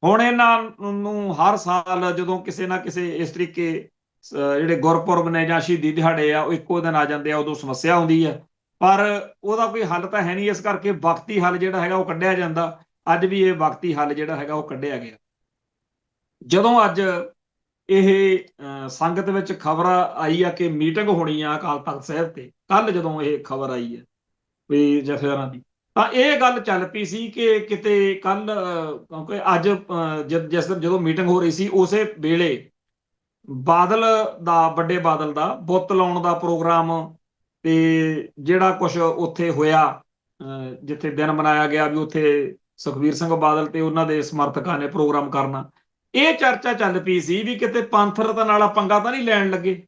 ਹੁਣ ਇਹਨਾਂ ਨੂੰ ਹਰ ਸਾਲ ਜਦੋਂ ਕਿਸੇ ਨਾ ਕਿਸੇ ਇਸ ਤਰੀਕੇ ਜਿਹੜੇ ਗੁਰਪੁਰਬ ਨੇ ਜਾਂ ਸ਼ਹੀਦੀ ਦਿਹਾੜੇ ਆ ਉਹ ਇੱਕੋ ਦਿਨ ਆ ਜਾਂਦੇ ਆ, ਉਦੋਂ ਸਮੱਸਿਆ ਆਉਂਦੀ ਹੈ, ਪਰ ਉਹਦਾ ਕੋਈ ਹੱਲ ਤਾਂ ਹੈ ਨਹੀਂ। ਇਸ ਕਰਕੇ ਵਕਤੀ ਹੱਲ ਜਿਹੜਾ ਹੈਗਾ ਉਹ ਕੱਢਿਆ ਜਾਂਦਾ। ਅੱਜ ਵੀ ਇਹ ਵਕਤੀ ਹੱਲ ਜਿਹੜਾ ਹੈਗਾ ਉਹ ਕੱਢਿਆ ਗਿਆ। ਜਦੋਂ ਅੱਜ ਇਹ ਸੰਗਤ ਵਿੱਚ ਖਬਰ ਆਈ ਆ ਕਿ ਮੀਟਿੰਗ ਹੋਣੀ ਆ ਅਕਾਲ ਤਖਤ ਸਾਹਿਬ ਤੇ, ਕੱਲ ਜਦੋਂ ਇਹ ਖਬਰ ਆਈ ਹੈ ਵੀ ਜਥੇਦਾਰਾਂ ਦੀ, ਤਾਂ ਇਹ ਗੱਲ ਚੱਲ ਪਈ ਸੀ ਕਿ ਕਿਤੇ ਕੱਲ, ਕਿਉਂਕਿ ਅੱਜ ਜਿਸ ਦਿਨ ਜਦੋਂ ਮੀਟਿੰਗ ਹੋ ਰਹੀ ਸੀ ਉਸੇ ਵੇਲੇ ਬਾਦਲ ਦਾ, ਵੱਡੇ ਬਾਦਲ ਦਾ ਬੁੱਤ ਲਾਉਣ ਦਾ ਪ੍ਰੋਗਰਾਮ ਤੇ ਜਿਹੜਾ ਕੁਝ ਉੱਥੇ ਹੋਇਆ, ਜਿੱਥੇ ਦਿਨ ਮਨਾਇਆ ਗਿਆ ਵੀ ਉੱਥੇ ਸੁਖਬੀਰ ਸਿੰਘ ਬਾਦਲ ਤੇ ਉਹਨਾਂ ਦੇ ਸਮਰਥਕਾਂ ਨੇ ਪ੍ਰੋਗਰਾਮ ਕਰਨਾ, ਇਹ ਚਰਚਾ ਚੱਲ ਪਈ ਸੀ ਵੀ ਕਿਤੇ ਪੰਥ ਰਤਨ ਵਾਲਾ ਪੰਗਾ ਤਾਂ ਨਹੀਂ ਲੈਣ ਲੱਗੇ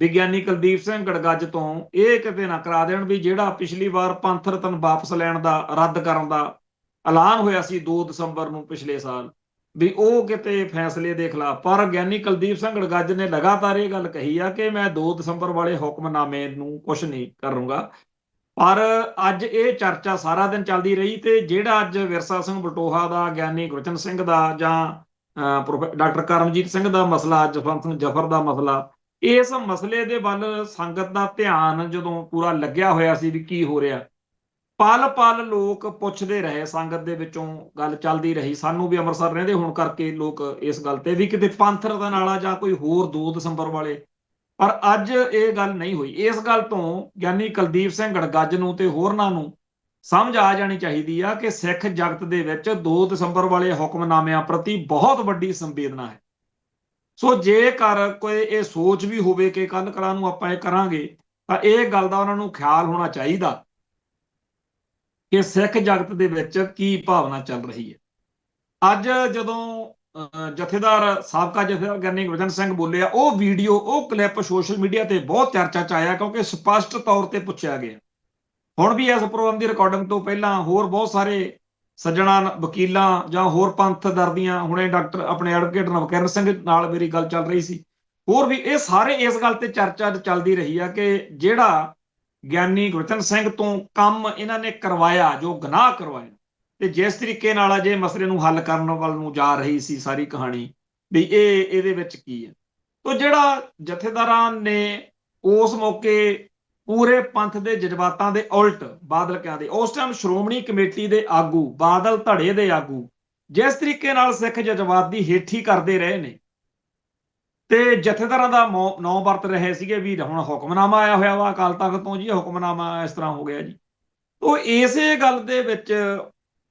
ਵਿਗਿਆਨੀ ਕੁਲਦੀਪ ਸਿੰਘ ਗੜਗੱਜ ਤੋਂ, ਇਹ ਕਿਤੇ ਨਾ ਕਰਾ ਦੇਣ ਵੀ ਜਿਹੜਾ ਪਿਛਲੀ ਵਾਰ ਪੰਥ ਰਤਨ ਵਾਪਸ ਲੈਣ ਦਾ, ਰੱਦ ਕਰਨ ਦਾ ਐਲਾਨ ਹੋਇਆ ਸੀ 2 ਦਸੰਬਰ ਨੂੰ ਪਿਛਲੇ ਸਾਲ, ਵੀ ਉਹ ਕਿਤੇ ਫੈਸਲੇ ਦੇ ਖਿਲਾਫ। ਪਰ ਗਿਆਨੀ ਕੁਲਦੀਪ ਸਿੰਘ ਗੜਗੱਜ ਨੇ ਲਗਾਤਾਰ ਇਹ ਗੱਲ ਕਹੀ ਆ ਕਿ ਮੈਂ 2 ਦਸੰਬਰ ਵਾਲੇ ਹੁਕਮਨਾਮੇ ਨੂੰ ਕੁਝ ਨਹੀਂ ਕਰੂੰਗਾ। ਪਰ ਅੱਜ ਇਹ ਚਰਚਾ ਸਾਰਾ ਦਿਨ ਚੱਲਦੀ ਰਹੀ ਤੇ ਜਿਹੜਾ ਅੱਜ ਵਿਰਸਾ ਸਿੰਘ ਬਲਟੋਹਾ ਦਾ, ਗਿਆਨੀ ਗੁਰਚਰਨ ਸਿੰਘ ਦਾ ਜਾਂ ਡਾਕਟਰ ਕਰਮਜੀਤ ਸਿੰਘ ਦਾ ਮਸਲਾ, ਜਸਵੰਤ ਸਿੰਘ ਜਫਰ ਦਾ ਮਸਲਾ, ਇਸ ਮਸਲੇ ਦੇ ਵੱਲ ਸੰਗਤ ਦਾ ਧਿਆਨ ਜਦੋਂ ਪੂਰਾ ਲੱਗਿਆ ਹੋਇਆ ਸੀ ਵੀ ਕੀ ਹੋ ਰਿਹਾ, ਪਲ ਪਲ ਲੋਕ ਪੁੱਛਦੇ ਰਹੇ, ਸੰਗਤ ਦੇ ਵਿੱਚੋਂ ਗੱਲ ਚੱਲਦੀ ਰਹੀ। ਸਾਨੂੰ ਵੀ ਅੰਮ੍ਰਿਤਸਰ ਰਹਿੰਦੇ ਹੋਣ ਕਰਕੇ ਲੋਕ ਇਸ ਗੱਲ ਤੇ ਵੀ ਕਿਤੇ ਪੰਥ ਰਤਨ ਵਾਲਾ ਜਾਂ ਕੋਈ ਹੋਰ 2 ਦਸੰਬਰ ਵਾਲੇ, ਪਰ ਅੱਜ ਇਹ ਗੱਲ ਨਹੀਂ ਹੋਈ। ਇਸ ਗੱਲ ਤੋਂ ਗਿਆਨੀ ਕੁਲਦੀਪ ਸਿੰਘ ਗੜਗੱਜ ਨੂੰ ਤੇ ਹੋਰਨਾਂ ਨੂੰ ਸਮਝ ਆ ਜਾਣੀ ਚਾਹੀਦੀ ਆ ਕਿ ਸਿੱਖ ਜਗਤ ਦੇ ਵਿੱਚ 2 ਦਸੰਬਰ ਵਾਲੇ ਹੁਕਮਨਾਮਿਆਂ ਪ੍ਰਤੀ ਬਹੁਤ ਵੱਡੀ ਸੰਵੇਦਨਾ ਹੈ। ਸੋ ਜੇਕਰ ਕੋਈ ਇਹ ਸੋਚ ਵੀ ਹੋਵੇ ਕਿ ਕੱਲ ਕਲਾਂ ਨੂੰ ਆਪਾਂ ਇਹ ਕਰਾਂਗੇ, ਤਾਂ ਇਹ ਗੱਲ ਦਾ ਉਹਨਾਂ ਨੂੰ ਖਿਆਲ ਹੋਣਾ ਚਾਹੀਦਾ ਕਿ ਸਿੱਖ ਜਗਤ ਦੇ ਵਿੱਚ ਕੀ ਭਾਵਨਾ ਚੱਲ ਰਹੀ ਹੈ। ਅੱਜ ਜਦੋਂ ਜਥੇਦਾਰ, ਸਾਬਕਾ ਜਥੇਦਾਰ ਗਿਆਨੀ ਗੁਰਜਨ ਸਿੰਘ ਬੋਲੇ ਆ, ਉਹ ਵੀਡੀਓ, ਉਹ ਕਲਿੱਪ ਸੋਸ਼ਲ ਮੀਡੀਆ ਤੇ ਬਹੁਤ ਚਰਚਾ ਚ ਆਇਆ ਕਿਉਂਕਿ ਸਪਸ਼ਟ ਤੌਰ ਤੇ ਪੁੱਛਿਆ ਗਿਆ। ਹੁਣ ਵੀ ਇਸ ਪ੍ਰੋਗਰਾਮ ਦੀ ਰਿਕਾਰਡਿੰਗ ਤੋਂ ਪਹਿਲਾਂ ਹੋਰ ਬਹੁਤ ਸਾਰੇ ਸੱਜਣਾ, ਵਕੀਲਾਂ ਜਾਂ ਹੋਰ ਪੰਥ ਦਰਦੀਆਂ, ਹੁਣੇ ਡਾਕਟਰ ਆਪਣੇ ਐਡਵੋਕੇਟ ਨਵਕਿਰਨ ਸਿੰਘ ਨਾਲ ਮੇਰੀ ਗੱਲ ਚੱਲ ਰਹੀ ਸੀ, ਹੋਰ ਵੀ ਇਹ ਸਾਰੇ ਇਸ ਗੱਲ ਤੇ ਚਰਚਾ ਚੱਲਦੀ ਰਹੀ ਆ ਕਿ ਜਿਹੜਾ ਗਿਆਨੀ ਗੁਰਚਰਨ ਸਿੰਘ ਤੋਂ ਕੰਮ ਇਹਨਾਂ ਨੇ ਕਰਵਾਇਆ, ਜੋ ਗੁਨਾਹ ਕਰਵਾਇਆ, ਤੇ ਜਿਸ ਤਰੀਕੇ ਨਾਲ ਅਜੇ ਮਸਲੇ ਨੂੰ ਹੱਲ ਕਰਨ ਵੱਲ ਨੂੰ ਜਾ ਰਹੀ ਸੀ ਸਾਰੀ ਕਹਾਣੀ, ਵੀ ਇਹਦੇ ਵਿੱਚ ਕੀ ਹੈ। ਤੋ ਜਿਹੜਾ ਜਥੇਦਾਰਾਂ ਨੇ ਉਸ ਮੌਕੇ ਪੂਰੇ ਪੰਥ ਦੇ ਜਜ਼ਬਾਤਾਂ ਦੇ ਉਲਟ ਬਾਦਲ ਕਹਿੰਦੇ, ਉਸ ਟਾਈਮ ਸ਼੍ਰੋਮਣੀ ਕਮੇਟੀ ਦੇ ਆਗੂ, ਬਾਦਲ ਧੜੇ ਦੇ ਆਗੂ ਜਿਸ ਤਰੀਕੇ ਨਾਲ ਸਿੱਖ ਜਜ਼ਬਾਤ ਦੀ ਹੇਠੀ ਕਰਦੇ ਰਹੇ ਨੇ ਤੇ ਜਥੇਦਾਰਾਂ ਦਾ ਨਾਂ ਵਰਤ ਰਹੇ ਸੀਗੇ ਵੀ ਹੁਣ ਹੁਕਮਨਾਮਾ ਆਇਆ ਹੋਇਆ ਵਾ ਅਕਾਲ ਤਖਤ ਤੋਂ ਜੀ, ਹੁਕਮਨਾਮਾ ਇਸ ਤਰ੍ਹਾਂ ਹੋ ਗਿਆ ਜੀ। ਤੋ ਇਸੇ ਗੱਲ ਦੇ ਵਿੱਚ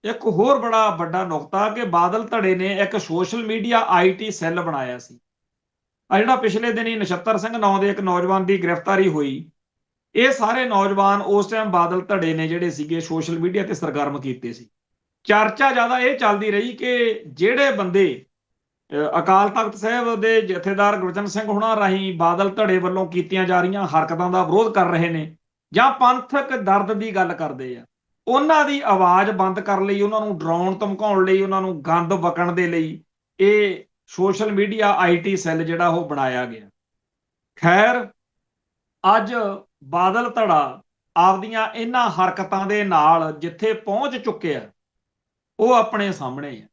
ਇੱਕ ਹੋਰ ਬੜਾ ਵੱਡਾ ਨੁਕਤਾ ਕਿ ਬਾਦਲ ਧੜੇ ਨੇ ਇੱਕ ਸੋਸ਼ਲ ਮੀਡੀਆ IT ਸੈੱਲ ਬਣਾਇਆ ਸੀ। ਆ ਜਿਹੜਾ ਪਿਛਲੇ ਦਿਨੀ ਨਛੱਤਰ ਸਿੰਘ ਨਾਂ ਦੇ ਇੱਕ ਨੌਜਵਾਨ ਦੀ ਗ੍ਰਿਫਤਾਰੀ ਹੋਈ, ਇਹ ਸਾਰੇ ਨੌਜਵਾਨ ਉਸ ਟਾਈਮ ਬਾਦਲ ਧੜੇ ਨੇ ਜਿਹੜੇ ਸੀਗੇ ਸੋਸ਼ਲ ਮੀਡੀਆ ਤੇ ਸਰਗਰਮ ਕੀਤੇ ਸੀ। ਚਰਚਾ ਜ਼ਿਆਦਾ ਇਹ ਚੱਲਦੀ ਰਹੀ ਕਿ ਜਿਹੜੇ ਬੰਦੇ ਅਕਾਲ ਤਖਤ ਸਾਹਿਬ ਦੇ ਜਥੇਦਾਰ ਗੁਰਚਰਨ ਸਿੰਘ ਹੁਣਾਂ ਰਾਹੀਂ ਬਾਦਲ ਧੜੇ ਵੱਲੋਂ ਕੀਤੀਆਂ ਜਾ ਰਹੀਆਂ ਹਰਕਤਾਂ ਦਾ ਵਿਰੋਧ ਕਰ ਰਹੇ ਨੇ ਜਾਂ ਪੰਥਕ ਦਰਦ ਦੀ ਗੱਲ ਕਰਦੇ ਆ, ਉਹਨਾਂ ਦੀ ਆਵਾਜ਼ ਬੰਦ ਕਰਨ ਲਈ, ਉਹਨਾਂ ਨੂੰ ਡਰਾਉਣ ਧਮਕਾਉਣ ਲਈ, ਉਹਨਾਂ ਨੂੰ ਗੰਦ ਵਕਣ ਦੇ ਲਈ ਇਹ ਸੋਸ਼ਲ ਮੀਡੀਆ IT ਸੈੱਲ ਜਿਹੜਾ ਉਹ ਬਣਾਇਆ ਗਿਆ। ਖੈਰ ਅੱਜ ਬਾਦਲ ਧੜਾ ਆਪਦੀਆਂ ਇਹਨਾਂ ਹਰਕਤਾਂ ਦੇ ਨਾਲ ਜਿੱਥੇ ਪਹੁੰਚ ਚੁੱਕਿਆ ਉਹ ਆਪਣੇ ਸਾਹਮਣੇ ਹੈ।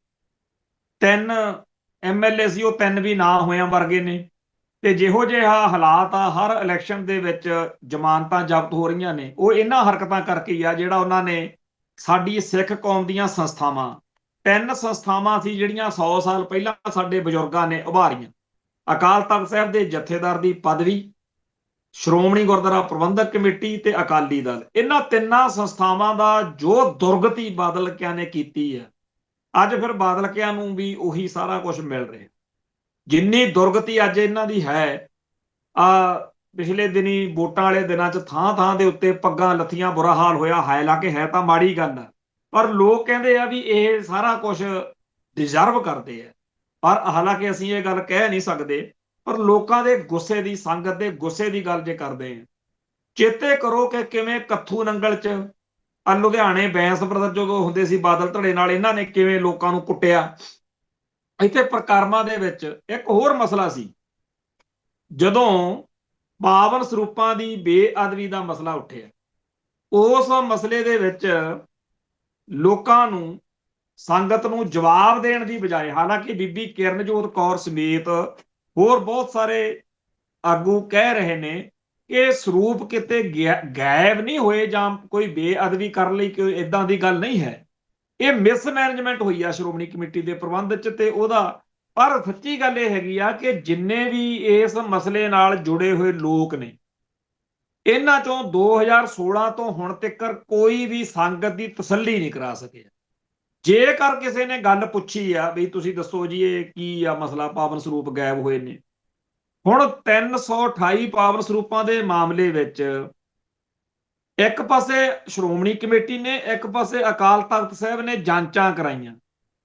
3 MLA ਸੀ, ਉਹ 3 ਵੀ ਨਾ ਹੋਇਆਂ ਵਰਗੇ ਨੇ। ਤੇ ਜਿਹੋ ਜਿਹਾ ਹਾਲਾਤ ਆ, ਹਰ ਇਲੈਕਸ਼ਨ ਦੇ ਵਿੱਚ ਜ਼ਮਾਨਤਾਂ ਜ਼ਬਤ ਹੋ ਰਹੀਆਂ ਨੇ, ਉਹ ਇਹਨਾਂ ਹਰਕਤਾਂ ਕਰਕੇ ਹੀ ਆ, ਜਿਹੜਾ ਉਹਨਾਂ ਨੇ ਸਾਡੀ ਸਿੱਖ ਕੌਮ ਦੀਆਂ ਸੰਸਥਾਵਾਂ 3 ਸੰਸਥਾਵਾਂ ਸੀ ਜਿਹੜੀਆਂ 100 ਸਾਲ ਪਹਿਲਾਂ ਸਾਡੇ ਬਜ਼ੁਰਗਾਂ ਨੇ ਉਭਾਰੀਆਂ। ਅਕਾਲ ਤਖਤ ਸਾਹਿਬ ਦੇ ਜਥੇਦਾਰ ਦੀ ਪਦਵੀ, ਸ਼੍ਰੋਮਣੀ ਗੁਰਦੁਆਰਾ ਪ੍ਰਬੰਧਕ ਕਮੇਟੀ ਤੇ ਅਕਾਲੀ ਦਲ, ਇਹਨਾਂ ਤਿੰਨਾਂ ਸੰਸਥਾਵਾਂ ਦਾ ਜੋ ਦੁਰਗਤੀ ਬਾਦਲਕਿਆਂ ਨੇ ਕੀਤੀ ਹੈ, ਅੱਜ ਫਿਰ ਬਾਦਲਕਿਆਂ ਨੂੰ ਵੀ ਉਹੀ ਸਾਰਾ ਕੁਝ ਮਿਲ ਰਿਹਾ। ਜਿੰਨੀ ਦੁਰਗਤੀ ਅੱਜ ਇਹਨਾਂ ਦੀ ਹੈ, ਪਿਛਲੇ ਦਿਨੀ ਵੋਟਾਂ ਵਾਲੇ ਦਿਨਾਂ 'ਚ ਥਾਂ ਥਾਂ ਦੇ ਉੱਤੇ ਪੱਗਾਂ ਲੱਥੀਆਂ, ਬੁਰਾ ਹਾਲ ਹੋਇਆ। ਹਾਲਾਂਕਿ ਹੈ ਤਾਂ ਮਾੜੀ ਗੱਲ ਆ, ਪਰ ਲੋਕ ਕਹਿੰਦੇ ਆ ਵੀ ਇਹ ਸਾਰਾ ਕੁਝ ਡਿਜ਼ਰਵ ਕਰਦੇ ਆ। ਪਰ ਹਾਲਾਂਕਿ ਅਸੀਂ ਇਹ ਗੱਲ ਕਹਿ ਨਹੀਂ ਸਕਦੇ, ਪਰ ਲੋਕਾਂ ਦੇ ਗੁੱਸੇ ਦੀ, ਸੰਗਤ ਦੇ ਗੁੱਸੇ ਦੀ ਗੱਲ ਜੇ ਕਰਦੇ ਆ, ਚੇਤੇ ਕਰੋ ਕਿ ਕਿਵੇਂ ਕੱਥੂ ਨੰਗਲ 'ਚ ਲੁਧਿਆਣੇ ਬੈਂਸ ਬ੍ਰਦਰ ਜਦੋਂ ਹੁੰਦੇ ਸੀ ਬਾਦਲ ਧੜੇ ਨਾਲ, ਇਹਨਾਂ ਨੇ ਕਿਵੇਂ ਲੋਕਾਂ ਨੂੰ ਕੁੱਟਿਆ। ਇੱਥੇ ਪ੍ਰਕਰਮਾਂ ਦੇ ਵਿੱਚ ਇੱਕ ਹੋਰ ਮਸਲਾ ਸੀ, ਜਦੋਂ ਪਾਵਨ ਸਰੂਪਾਂ ਦੀ ਬੇਅਦਬੀ ਦਾ ਮਸਲਾ ਉੱਠਿਆ, ਉਸ ਮਸਲੇ ਦੇ ਵਿੱਚ ਲੋਕਾਂ ਨੂੰ, ਸੰਗਤ ਨੂੰ ਜਵਾਬ ਦੇਣ ਦੀ ਬਜਾਏ, ਹਾਲਾਂਕਿ ਬੀਬੀ ਕਿਰਨਜੋਤ ਕੌਰ ਸਮੇਤ ਹੋਰ ਬਹੁਤ ਸਾਰੇ ਆਗੂ ਕਹਿ ਰਹੇ ਨੇ ਕਿ ਸਰੂਪ ਕਿਤੇ ਗਾਇਬ ਨਹੀਂ ਹੋਏ ਜਾਂ ਕੋਈ ਬੇਅਦਬੀ ਕਰਨ ਲਈ, ਕੋਈ ਇਦਾਂ ਦੀ ਗੱਲ ਨਹੀਂ ਹੈ। ਇਹ ਮਿਸਮੈਨੇਜਮੈਂਟ ਹੋਈ ਆ ਸ਼੍ਰੋਮਣੀ ਕਮੇਟੀ ਦੇ ਪ੍ਰਬੰਧ 'ਚ ਤੇ ਉਹਦਾ। ਪਰ ਸੱਚੀ ਗੱਲ ਇਹ ਹੈਗੀ ਆ ਕਿ ਜਿੰਨੇ ਵੀ ਇਸ ਮਸਲੇ ਨਾਲ ਜੁੜੇ ਹੋਏ ਲੋਕ ਨੇ, ਇਹਨਾਂ ਚੋਂ 2016 ਤੋਂ ਹੁਣ ਤੱਕ ਕੋਈ ਵੀ ਸੰਗਤ ਦੀ ਤਸੱਲੀ ਨਹੀਂ ਕਰਾ ਸਕਿਆ। ਜੇਕਰ ਕਿਸੇ ਨੇ ਗੱਲ ਪੁੱਛੀ ਆ ਵੀ ਤੁਸੀਂ ਦੱਸੋ ਜੀ ਇਹ ਕੀ ਆ ਮਸਲਾ, ਪਾਵਨ ਸਰੂਪ ਗਾਇਬ ਹੋਏ ਨੇ, ਹੁਣ 328 ਪਾਵਨ ਸਰੂਪਾਂ ਦੇ ਮਾਮਲੇ ਵਿੱਚ ਇੱਕ ਪਾਸੇ ਸ਼੍ਰੋਮਣੀ ਕਮੇਟੀ ਨੇ, ਇੱਕ ਪਾਸੇ ਅਕਾਲ ਤਖਤ ਸਾਹਿਬ ਨੇ ਜਾਂਚਾਂ ਕਰਾਈਆਂ,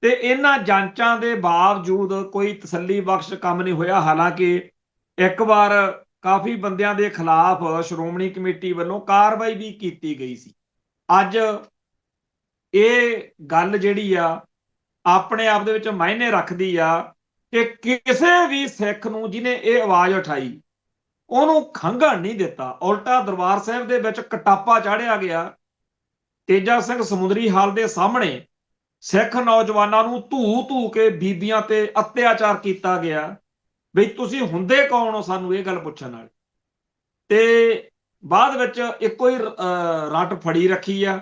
ਤੇ ਇਹਨਾਂ ਜਾਂਚਾਂ ਦੇ ਬਾਵਜੂਦ ਕੋਈ ਤਸੱਲੀ ਬਖਸ਼ ਕੰਮ ਨਹੀਂ ਹੋਇਆ। ਹਾਲਾਂਕਿ ਇੱਕ ਵਾਰ ਕਾਫੀ ਬੰਦਿਆਂ ਦੇ ਖਿਲਾਫ ਸ਼੍ਰੋਮਣੀ ਕਮੇਟੀ ਵੱਲੋਂ ਕਾਰਵਾਈ ਵੀ ਕੀਤੀ ਗਈ ਸੀ। ਅੱਜ ਇਹ ਗੱਲ ਜਿਹੜੀ ਆ ਆਪਣੇ ਆਪ ਦੇ ਵਿੱਚ ਮਾਇਨੇ ਰੱਖਦੀ ਆ ਕਿ ਕਿਸੇ ਵੀ ਸਿੱਖ ਨੂੰ ਜਿਹਨੇ ਇਹ ਆਵਾਜ਼ ਉਠਾਈ ਉਹਨੂੰ ਖੰਘਣ ਨਹੀਂ ਦਿੱਤਾ, ਉਲਟਾ ਦਰਬਾਰ ਸਾਹਿਬ ਦੇ ਵਿੱਚ ਕਟਾਪਾ ਚਾੜਿਆ ਗਿਆ। ਤੇਜਾ ਸਿੰਘ ਸਮੁੰਦਰੀ ਹਾਲ ਦੇ ਸਾਹਮਣੇ ਸਿੱਖ ਨੌਜਵਾਨਾਂ ਨੂੰ ਧੂ ਧੂ ਕੇ ਬੀਬੀਆਂ ਤੇ ਅਤਿਆਚਾਰ ਕੀਤਾ ਗਿਆ। ਬਈ ਤੁਸੀਂ ਹੁੰਦੇ ਕੌਣ ਹੋ ਸਾਨੂੰ ਇਹ ਗੱਲ ਪੁੱਛਣ ਵਾਲੇ। ਤੇ ਬਾਅਦ ਵਿੱਚ ਇੱਕੋ ਹੀ ਰੱਟ ਫੜੀ ਰੱਖੀ ਆ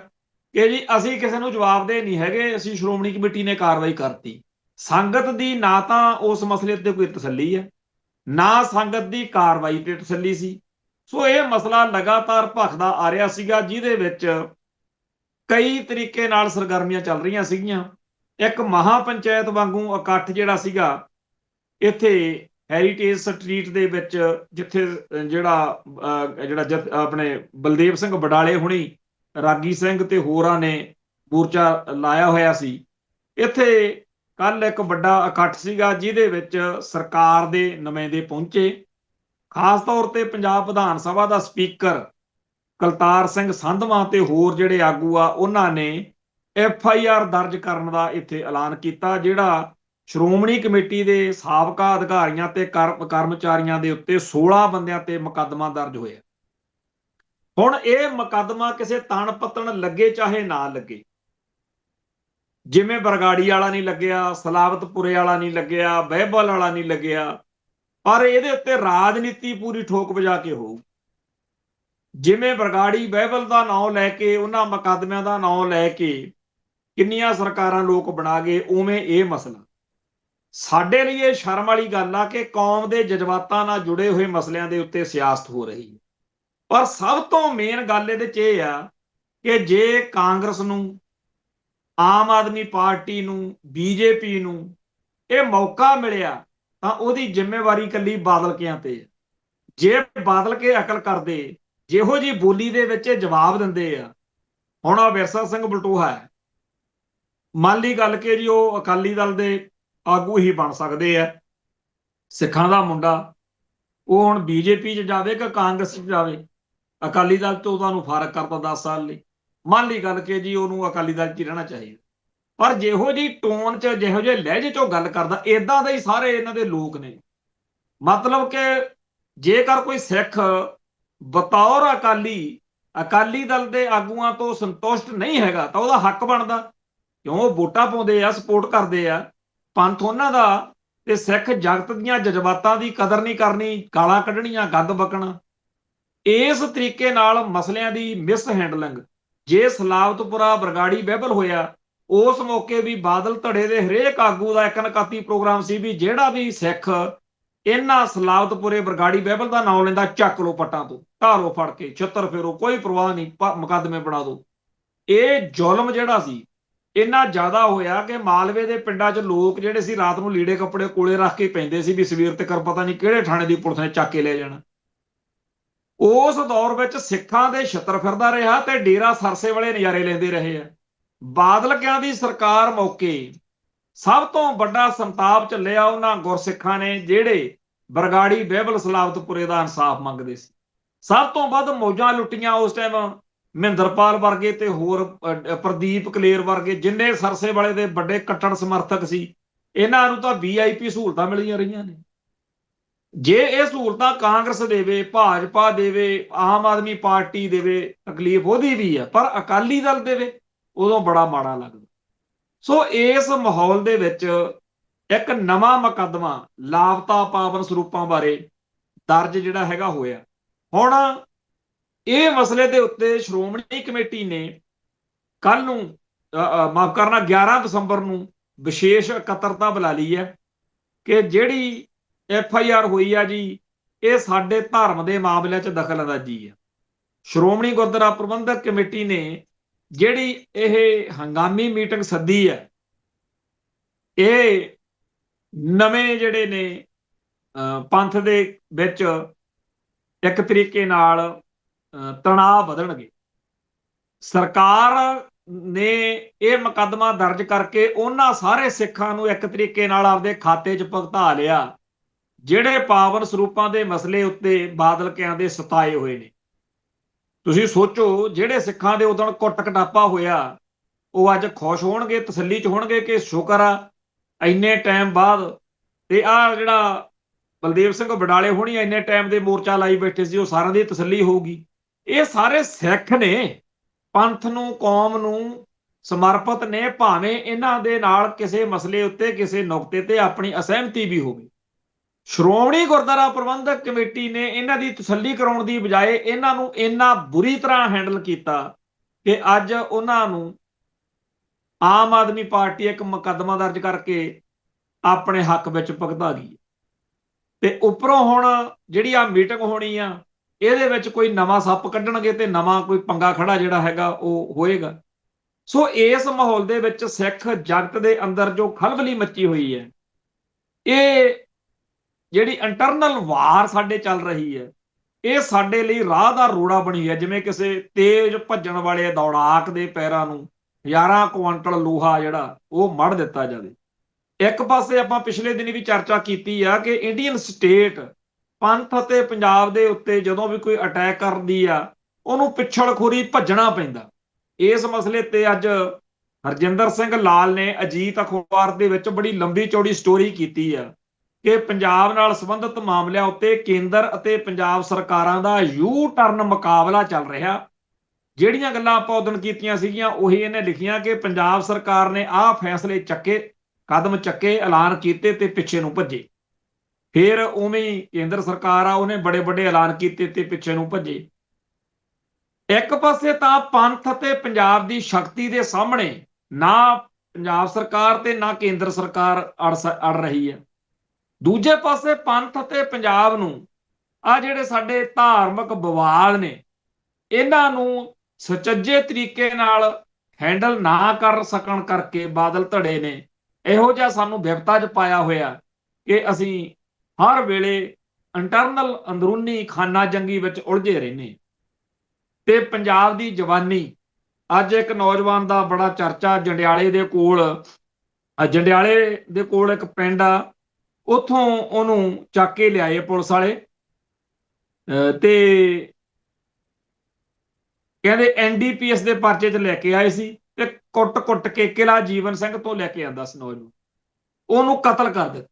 ਕਿ ਜੀ ਅਸੀਂ ਕਿਸੇ ਨੂੰ ਜਵਾਬਦੇਹ ਨਹੀਂ ਹੈਗੇ, ਅਸੀਂ ਸ਼੍ਰੋਮਣੀ ਕਮੇਟੀ ਨੇ ਕਾਰਵਾਈ ਕਰਤੀ। ਸੰਗਤ ਦੀ ਨਾ ਤਾਂ ਉਸ ਮਸਲੇ ਤੇ ਕੋਈ ਤਸੱਲੀ ਹੈ, ਨਾ ਸੰਗਤ ਦੀ ਕਾਰਵਾਈ ਤੇ ਤਸੱਲੀ ਸੀ। ਸੋ ਇਹ ਮਸਲਾ ਲਗਾਤਾਰ ਭਖਦਾ ਆ ਰਿਹਾ ਸੀਗਾ, ਜਿਹਦੇ ਵਿੱਚ ਕਈ ਤਰੀਕੇ ਨਾਲ ਸਰਗਰਮੀਆਂ ਚੱਲ ਰਹੀਆਂ ਸੀਗੀਆਂ। ਇੱਕ ਮਹਾ ਪੰਚਾਇਤ ਵਾਂਗੂ ਇਕੱਠ ਜਿਹੜਾ ਸੀਗਾ ਇੱਥੇ ਹੈਰੀਟੇਜ ਸਟਰੀਟ ਦੇ ਵਿੱਚ, ਜਿੱਥੇ ਜਿਹੜਾ ਆਪਣੇ ਬਲਦੇਵ ਸਿੰਘ ਬਡਾਲੇ ਹੁਣੀ, ਰਾਗੀ ਸਿੰਘ ਤੇ ਹੋਰਾਂ ਨੇ ਮੋਰਚਾ ਲਾਇਆ ਹੋਇਆ ਸੀ। ਇੱਥੇ ਕੱਲ ਇੱਕ ਵੱਡਾ ਇਕੱਠ ਸੀਗਾ, ਜਿਹਦੇ ਵਿੱਚ ਸਰਕਾਰ ਦੇ ਨੁਮਾਇੰਦੇ ਪਹੁੰਚੇ। ਖਾਸ ਤੌਰ ਤੇ ਪੰਜਾਬ ਵਿਧਾਨ ਸਭਾ ਦਾ ਸਪੀਕਰ ਕਲਤਾਰ ਸਿੰਘ ਸੰਧਵਾਂ ਤੇ ਹੋਰ ਜਿਹੜੇ ਆਗੂ ਆ, ਉਹਨਾਂ ਨੇ FIR ਦਰਜ ਕਰਨ ਦਾ ਇੱਥੇ ਐਲਾਨ ਕੀਤਾ, ਜਿਹੜਾ ਸ਼੍ਰੋਮਣੀ ਕਮੇਟੀ ਦੇ ਸਾਬਕਾ ਅਧਿਕਾਰੀਆਂ ਤੇ ਕਰਮਚਾਰੀਆਂ ਦੇ ਉੱਤੇ 16 ਬੰਦਿਆਂ ਤੇ ਮੁਕੱਦਮਾ ਦਰਜ ਹੋਇਆ। ਹੁਣ ਇਹ ਮੁਕੱਦਮਾ ਕਿਸੇ ਤਣ ਪੱਤਣ ਲੱਗੇ ਚਾਹੇ ਨਾ ਲੱਗੇ, ਜਿਵੇਂ ਬਰਗਾੜੀ ਵਾਲਾ ਨਹੀਂ ਲੱਗਿਆ, ਸਲਾਵਤਪੁਰੇ ਵਾਲਾ ਨਹੀਂ ਲੱਗਿਆ, ਬਹਿਬਲ ਵਾਲਾ ਨਹੀਂ ਲੱਗਿਆ, ਪਰ ਇਹਦੇ ਉੱਤੇ ਰਾਜਨੀਤੀ ਪੂਰੀ ਠੋਕ ਵਜਾ ਕੇ ਹੋਊ। ਜਿਵੇਂ ਬਰਗਾੜੀ ਬਹਿਬਲ ਦਾ ਨਾਂ ਲੈ ਕੇ, ਉਹਨਾਂ ਮੁਕੱਦਮਿਆਂ ਦਾ ਨਾਂ ਲੈ ਕੇ ਕਿੰਨੀਆਂ ਸਰਕਾਰਾਂ ਲੋਕ ਬਣਾ ਗਏ, ਉਵੇਂ ਇਹ ਮਸਲਾ ਸਾਡੇ ਲਈ ਇਹ ਸ਼ਰਮ ਵਾਲੀ ਗੱਲ ਆ ਕਿ ਕੌਮ ਦੇ ਜਜ਼ਬਾਤਾਂ ਨਾਲ ਜੁੜੇ ਹੋਏ ਮਸਲਿਆਂ ਦੇ ਉੱਤੇ ਸਿਆਸਤ ਹੋ ਰਹੀ ਹੈ। ਪਰ ਸਭ ਤੋਂ ਮੇਨ ਗੱਲ ਇਹਦੇ 'ਚ ਇਹ ਆ ਕਿ ਜੇ ਕਾਂਗਰਸ ਨੂੰ, ਆਮ ਆਦਮੀ ਪਾਰਟੀ ਨੂੰ, BJP ਨੂੰ ਇਹ ਮੌਕਾ ਮਿਲਿਆ ਤਾਂ ਉਹਦੀ ਜ਼ਿੰਮੇਵਾਰੀ ਇਕੱਲੀ ਬਾਦਲਕਿਆਂ ਤੇ ਹੈ। ਜੇ ਬਾਦਲਕੇ ਅਕਲ ਕਰਦੇ, ਜਿਹੋ ਜੀ ਬੋਲੀ ਦੇ ਵਿੱਚ ਜਵਾਬ ਦਿੰਦੇ ਆ, ਹੁਣ ਆ ਵਿਰਸਾ ਸਿੰਘ ਬਲਟੋਹਾ ਹੈ, ਮੰਨ ਲਈ ਗੱਲ ਕਿ ਜੀ ਉਹ ਅਕਾਲੀ ਦਲ ਦੇ ਆਗੂ ਹੀ ਬਣ ਸਕਦੇ ਆ, ਸਿੱਖਾਂ ਦਾ ਮੁੰਡਾ, ਉਹ ਹੁਣ BJP 'ਚ ਜਾਵੇ ਕਿ ਕਾਂਗਰਸ 'ਚ ਜਾਵੇ, ਅਕਾਲੀ ਦਲ ਤੋਂ ਤੁਹਾਨੂੰ ਫਰਕ ਕਰਦਾ 10 ਸਾਲ ਲਈ। ਮੰਨ ਲਈ ਗੱਲ ਕਿ ਜੀ ਉਹਨੂੰ ਅਕਾਲੀ ਦਲ 'ਚ ਹੀ ਰਹਿਣਾ ਚਾਹੀਦਾ, ਪਰ ਜਿਹੋ ਜੀ ਟੋਨ 'ਚ, ਜਿਹੋ ਜਿਹੇ ਲਹਿਜੇ 'ਚੋਂ ਗੱਲ ਕਰਦਾ, ਏਦਾਂ ਦੇ ਹੀ ਸਾਰੇ ਇਹਨਾਂ ਦੇ ਲੋਕ ਨੇ। ਮਤਲਬ ਕਿ ਜੇਕਰ ਕੋਈ ਸਿੱਖ ਬਤੌਰ ਅਕਾਲੀ ਦਲ ਦੇ ਆਗੂਆਂ ਤੋਂ ਸੰਤੁਸ਼ਟ ਨਹੀਂ ਹੈਗਾ ਤਾਂ ਉਹਦਾ ਹੱਕ ਬਣਦਾ, ਕਿਉਂ ਉਹ ਵੋਟਾਂ ਪਾਉਂਦੇ ਆ, ਸਪੋਰਟ ਕਰਦੇ ਆ, ਪੰਥ ਉਹਨਾਂ ਦਾ, ਤੇ ਸਿੱਖ ਜਗਤ ਦੀਆਂ ਜਜ਼ਬਾਤਾਂ ਦੀ ਕਦਰ ਨਹੀਂ ਕਰਨੀ, ਗਾਲਾਂ ਕੱਢਣੀਆਂ, ਗੰਦ ਬਕਣਾ। ਇਸ ਤਰੀਕੇ ਨਾਲ ਮਸਲਿਆਂ ਦੀ ਮਿਸ ਹੈਂਡਲਿੰਗ, ਜੇ ਸਲਾਵਤਪੁਰਾ ਬਰਗਾੜੀ ਬਹਿਬਲ ਹੋਇਆ, ਉਸ ਮੌਕੇ ਵੀ ਬਾਦਲ ਧੜੇ ਦੇ ਹਰੇਕ ਆਗੂ ਦਾ ਇੱਕ ਨਕਾਤੀ ਪ੍ਰੋਗਰਾਮ ਸੀ ਵੀ ਜਿਹੜਾ ਵੀ ਸਿੱਖ ਇਹਨਾਂ ਸਲਾਵਤਪੁਰੇ ਬਰਗਾੜੀ ਬਹਿਬਲ ਦਾ ਨਾਮ ਲੈਂਦਾ, ਚੱਕ ਲੋ ਪੱਟਾਂ ਤੋਂ, ਢਾਲੋ ਫੜ ਕੇ, ਛਿੱਤਰ ਫੇਰੋ, ਕੋਈ ਪਰਵਾਹ ਨਹੀਂ, ਮੁਕੱਦਮੇ ਬਣਾ ਦੋ। ਇਹ ਜ਼ੁਲਮ ਜਿਹੜਾ ਸੀ ਇੰਨਾ ਜ਼ਿਆਦਾ ਹੋਇਆ ਕਿ ਮਾਲਵੇ ਦੇ ਪਿੰਡਾਂ 'ਚ ਲੋਕ ਜਿਹੜੇ ਸੀ ਰਾਤ ਨੂੰ ਲੀੜੇ ਕੱਪੜੇ ਕੋਲੇ ਰੱਖ ਕੇ ਪੈਂਦੇ ਸੀ ਵੀ ਸਵੇਰ ਤੱਕ ਪਤਾ ਨਹੀਂ ਕਿਹੜੇ ਥਾਣੇ ਦੀ ਪੁਲਿਸ ਨੇ ਚੱਕ ਕੇ ਲੈ ਜਾਣਾ। ਉਸ ਦੌਰ ਵਿੱਚ ਸਿੱਖਾਂ ਦੇ ਛਿੱਤਰ ਫਿਰਦਾ ਰਿਹਾ ਤੇ ਡੇਰਾ ਸਰਸੇ ਵਾਲੇ ਨਜ਼ਾਰੇ ਲੈਂਦੇ ਰਹੇ ਆ। ਬਾਦਲ ਕਿਆਂ ਦੀ ਸਰਕਾਰ ਮੌਕੇ ਸਭ ਤੋਂ ਵੱਡਾ ਸੰਤਾਪ ਝੱਲਿਆ ਉਹਨਾਂ ਗੁਰਸਿੱਖਾਂ ਨੇ ਜਿਹੜੇ ਬਰਗਾੜੀ ਬਹਿਬਲ ਸਲਾਵਤਪੁਰੇ ਦਾ ਇਨਸਾਫ ਮੰਗਦੇ ਸੀ। ਸਭ ਤੋਂ ਵੱਧ ਮੌਜਾਂ ਲੁੱਟੀਆਂ ਉਸ ਟਾਈਮ ਮਹਿੰਦਰਪਾਲ ਵਰਗੇ ਤੇ ਹੋਰ ਪ੍ਰਦੀਪ ਕਲੇਰ ਵਰਗੇ ਜਿੰਨੇ ਸਰਸੇ ਵਾਲੇ ਦੇ ਵੱਡੇ ਕੱਟੜ ਸਮਰਥਕ ਸੀ, ਇਹਨਾਂ ਨੂੰ ਤਾਂ VIP ਸਹੂਲਤਾਂ ਮਿਲੀਆਂ ਰਹੀਆਂ ਨੇ। ਜੇ ਇਹ ਸਹੂਲਤਾਂ ਕਾਂਗਰਸ ਦੇਵੇ, ਭਾਜਪਾ ਦੇਵੇ, ਆਮ ਆਦਮੀ ਪਾਰਟੀ ਦੇਵੇ, ਤਕਲੀਫ ਉਹਦੀ ਵੀ ਆ, ਪਰ ਅਕਾਲੀ ਦਲ ਦੇਵੇ ਉਦੋਂ ਬੜਾ ਮਾੜਾ ਲੱਗਦਾ। ਸੋ ਇਸ ਮਾਹੌਲ ਦੇ ਵਿੱਚ ਇੱਕ ਨਵਾਂ ਮੁਕੱਦਮਾ ਲਾਪਤਾ ਪਾਵਨ ਸਰੂਪਾਂ ਬਾਰੇ ਦਰਜ ਜਿਹੜਾ ਹੈਗਾ ਹੋਇਆ। ਹੁਣ ਇਹ ਮਸਲੇ ਦੇ ਉੱਤੇ ਸ਼੍ਰੋਮਣੀ ਕਮੇਟੀ ਨੇ ਕੱਲ ਨੂੰ ਮਾਫ ਕਰਨਾ 11 ਦਸੰਬਰ ਨੂੰ ਵਿਸ਼ੇਸ਼ ਇਕੱਤਰਤਾ ਬੁਲਾ ਲਈ ਹੈ ਕਿ ਜਿਹੜੀ FIR ਹੋਈ ਆ ਜੀ, ਇਹ ਸਾਡੇ ਧਰਮ ਦੇ ਮਾਮਲਿਆਂ 'ਚ ਦਖਲ ਅੰਦਾਜ਼ੀ ਆ। ਸ਼੍ਰੋਮਣੀ ਗੁਰਦੁਆਰਾ ਪ੍ਰਬੰਧਕ ਕਮੇਟੀ ਨੇ ਜਿਹੜੀ ਇਹ ਹੰਗਾਮੀ ਮੀਟਿੰਗ ਸੱਦੀ ਹੈ, ਇਹ ਨਵੇਂ ਜਿਹੜੇ ਨੇ ਪੰਥ ਦੇ ਵਿੱਚ ਇੱਕ ਤਰੀਕੇ ਨਾਲ ਤਣਾਅ ਵਧਣਗੇ। ਸਰਕਾਰ ਨੇ ਇਹ ਮੁਕੱਦਮਾ ਦਰਜ ਕਰਕੇ ਉਹਨਾਂ ਸਾਰੇ ਸਿੱਖਾਂ ਨੂੰ ਇੱਕ ਤਰੀਕੇ ਨਾਲ ਆਪਦੇ ਖਾਤੇ 'ਚ ਭੁਗਤਾ ਲਿਆ ਜਿਹੜੇ ਪਾਵਨ ਸਰੂਪਾਂ ਦੇ ਮਸਲੇ ਉੱਤੇ ਬਾਦਲ ਕਿਆਂ ਦੇ ਸਤਾਏ ਹੋਏ ਨੇ। ਤੁਸੀਂ ਸੋਚੋ, ਜਿਹੜੇ ਸਿੱਖਾਂ ਦੇ ਉਦੋਂ ਕੁੱਟ ਕਟਾਪਾ ਹੋਇਆ ਉਹ ਅੱਜ ਖੁਸ਼ ਹੋਣਗੇ, ਤਸੱਲੀ 'ਚ ਹੋਣਗੇ ਕਿ ਸ਼ੁਕਰ ਆ ਇੰਨੇ ਟਾਈਮ ਬਾਅਦ। ਤੇ ਆਹ ਜਿਹੜਾ ਬਲਦੇਵ ਸਿੰਘ ਬਡਾਲੇ ਹੋਣੀ ਇੰਨੇ ਟਾਈਮ ਦੇ ਮੋਰਚਾ ਲਾਈ ਬੈਠੇ ਸੀ, ਉਹ ਸਾਰਿਆਂ ਦੀ ਤਸੱਲੀ ਹੋਊਗੀ। ਇਹ ਸਾਰੇ ਸਿੱਖ ਨੇ, ਪੰਥ ਨੂੰ, ਕੌਮ ਨੂੰ ਸਮਰਪਿਤ ਨੇ, ਭਾਵੇਂ ਇਹਨਾਂ ਦੇ ਨਾਲ ਕਿਸੇ ਮਸਲੇ ਉੱਤੇ ਕਿਸੇ ਨੁਕਤੇ ਤੇ ਆਪਣੀ ਅਸਹਿਮਤੀ ਵੀ ਹੋਵੇ। ਸ਼੍ਰੋਮਣੀ ਗੁਰਦੁਆਰਾ ਪ੍ਰਬੰਧਕ ਕਮੇਟੀ ਨੇ ਇਹਨਾਂ ਦੀ ਤਸੱਲੀ ਕਰਾਉਣ ਦੀ ਬਜਾਏ ਇਹਨਾਂ ਨੂੰ ਇੰਨਾ ਬੁਰੀ ਤਰ੍ਹਾਂ ਹੈਂਡਲ ਕੀਤਾ ਕਿ ਅੱਜ ਉਹਨਾਂ ਨੂੰ ਆਮ ਆਦਮੀ ਪਾਰਟੀ ਇੱਕ ਮੁਕੱਦਮਾ ਦਰਜ ਕਰਕੇ ਆਪਣੇ ਹੱਕ ਵਿੱਚ ਭੁਗਤਾ ਗਈ। ਤੇ ਉੱਪਰੋਂ ਹੁਣ ਜਿਹੜੀ ਆ ਮੀਟਿੰਗ ਹੋਣੀ ਆ, ਇਹਦੇ ਵਿੱਚ ਕੋਈ ਨਵਾਂ ਸੱਪ ਕੱਢਣਗੇ ਤੇ ਨਵਾਂ ਕੋਈ ਪੰਗਾ ਖੜਾ ਜਿਹੜਾ ਹੈਗਾ ਉਹ ਹੋਏਗਾ। ਸੋ ਇਸ ਮਾਹੌਲ ਦੇ ਵਿੱਚ ਸਿੱਖ ਜਗਤ ਦੇ ਅੰਦਰ ਜੋ ਖਲਬਲੀ ਮੱਚੀ ਹੋਈ ਹੈ, ਇਹ ਜਿਹੜੀ ਇੰਟਰਨਲ ਵਾਰ ਸਾਡੇ ਚੱਲ ਰਹੀ ਹੈ, ਇਹ ਸਾਡੇ ਲਈ ਰਾਹ ਦਾ ਰੋੜਾ ਬਣੀ ਹੈ। ਜਿਵੇਂ ਕਿਸੇ ਤੇਜ਼ ਭੱਜਣ ਵਾਲੇ ਦੌੜਾਕ ਦੇ ਪੈਰਾਂ ਨੂੰ 1000 ਕੁਆਂਟਲ ਲੋਹਾ ਜਿਹੜਾ ਉਹ ਮੜ ਦਿੱਤਾ ਜਾਵੇ। ਇੱਕ ਪਾਸੇ ਆਪਾਂ ਪਿਛਲੇ ਦਿਨੀ ਵੀ ਚਰਚਾ ਕੀਤੀ ਆ ਕਿ ਇੰਡੀਅਨ ਸਟੇਟ ਪੰਥ ਅਤੇ ਪੰਜਾਬ ਦੇ ਉੱਤੇ ਜਦੋਂ ਵੀ ਕੋਈ ਅਟੈਕ ਕਰਦੀ ਆ, ਉਹਨੂੰ ਪਿੱਛੜਖੋਰੀ ਭੱਜਣਾ ਪੈਂਦਾ। ਇਸ ਮਸਲੇ ਤੇ ਅੱਜ ਹਰਜਿੰਦਰ ਸਿੰਘ ਲਾਲ ਨੇ ਅਜੀਤ ਅਖਬਾਰ ਦੇ ਵਿੱਚ ਬੜੀ ਲੰਬੀ ਚੌੜੀ ਸਟੋਰੀ ਕੀਤੀ ਆ ਕਿ ਪੰਜਾਬ ਨਾਲ ਸੰਬੰਧਿਤ ਮਾਮਲਿਆਂ ਉੱਤੇ ਕੇਂਦਰ ਅਤੇ ਪੰਜਾਬ ਸਰਕਾਰਾਂ ਦਾ U-ਟਰਨ ਮੁਕਾਬਲਾ ਚੱਲ ਰਿਹਾ। ਜਿਹੜੀਆਂ ਗੱਲਾਂ ਆਪਾਂ ਉਦੋਂ ਕੀਤੀਆਂ ਸੀਗੀਆਂ ਉਹੀ ਇਹਨੇ ਲਿਖੀਆਂ ਕਿ ਪੰਜਾਬ ਸਰਕਾਰ ਨੇ ਆਹ ਫੈਸਲੇ ਚੱਕੇ, ਕਦਮ ਚੱਕੇ, ਐਲਾਨ ਕੀਤੇ ਤੇ ਪਿੱਛੇ ਨੂੰ ਭੱਜੇ। ਫਿਰ ਉਵੇਂ ਹੀ ਕੇਂਦਰ ਸਰਕਾਰ ਆ, ਉਹਨੇ ਬੜੇ ਵੱਡੇ ਐਲਾਨ ਕੀਤੇ ਤੇ ਪਿੱਛੇ ਨੂੰ ਭੱਜੇ। ਇੱਕ ਪਾਸੇ ਤਾਂ ਪੰਥ ਅਤੇ ਪੰਜਾਬ ਦੀ ਸ਼ਕਤੀ ਦੇ ਸਾਹਮਣੇ ਨਾ ਪੰਜਾਬ ਸਰਕਾਰ ਤੇ ਨਾ ਕੇਂਦਰ ਸਰਕਾਰ ਅੜ ਰਹੀ ਹੈ। ਦੂਜੇ ਪਾਸੇ ਪੰਥ ਅਤੇ ਪੰਜਾਬ ਨੂੰ ਆ ਜਿਹੜੇ ਸਾਡੇ ਧਾਰਮਿਕ ਵਿਵਾਦ ਨੇ, ਇਹਨਾਂ ਨੂੰ ਸੁਚੱਜੇ ਤਰੀਕੇ ਨਾਲ ਹੈਂਡਲ ਨਾ ਕਰ ਸਕਣ ਕਰਕੇ ਬਾਦਲ ਧੜੇ ਨੇ ਇਹੋ ਜਿਹਾ ਸਾਨੂੰ ਵਿਪਤਾ 'ਚ ਪਾਇਆ ਹੋਇਆ ਕਿ ਅਸੀਂ ਹਰ ਵੇਲੇ ਇੰਟਰਨਲ ਅੰਦਰੂਨੀ ਖਾਨਾ ਜੰਗੀ ਵਿੱਚ ਉਲਝੇ ਰਹਿੰਦੇ। ਤੇ ਪੰਜਾਬ ਦੀ ਜਵਾਨੀ, ਅੱਜ ਇੱਕ ਨੌਜਵਾਨ ਦਾ ਬੜਾ ਚਰਚਾ, ਜੰਡਿਆਲੇ ਦੇ ਕੋਲ ਇੱਕ ਪਿੰਡ ਆ, ਉੱਥੋਂ ਉਹਨੂੰ ਚੱਕ ਕੇ ਲਿਆਏ ਪੁਲਿਸ ਵਾਲੇ ਤੇ ਕਹਿੰਦੇ NDPS ਦੇ ਪਰਚੇ 'ਚ ਲੈ ਕੇ ਆਏ ਸੀ ਤੇ ਕੁੱਟ-ਕੁੱਟ ਕੇ ਕਿਲਾ ਜੀਵਨ ਸਿੰਘ ਤੋਂ ਲੈ ਕੇ ਆਂਦਾ ਸੀ ਨੌਜਵਾਨ, ਉਹਨੂੰ ਕਤਲ ਕਰ ਦਿੱਤਾ।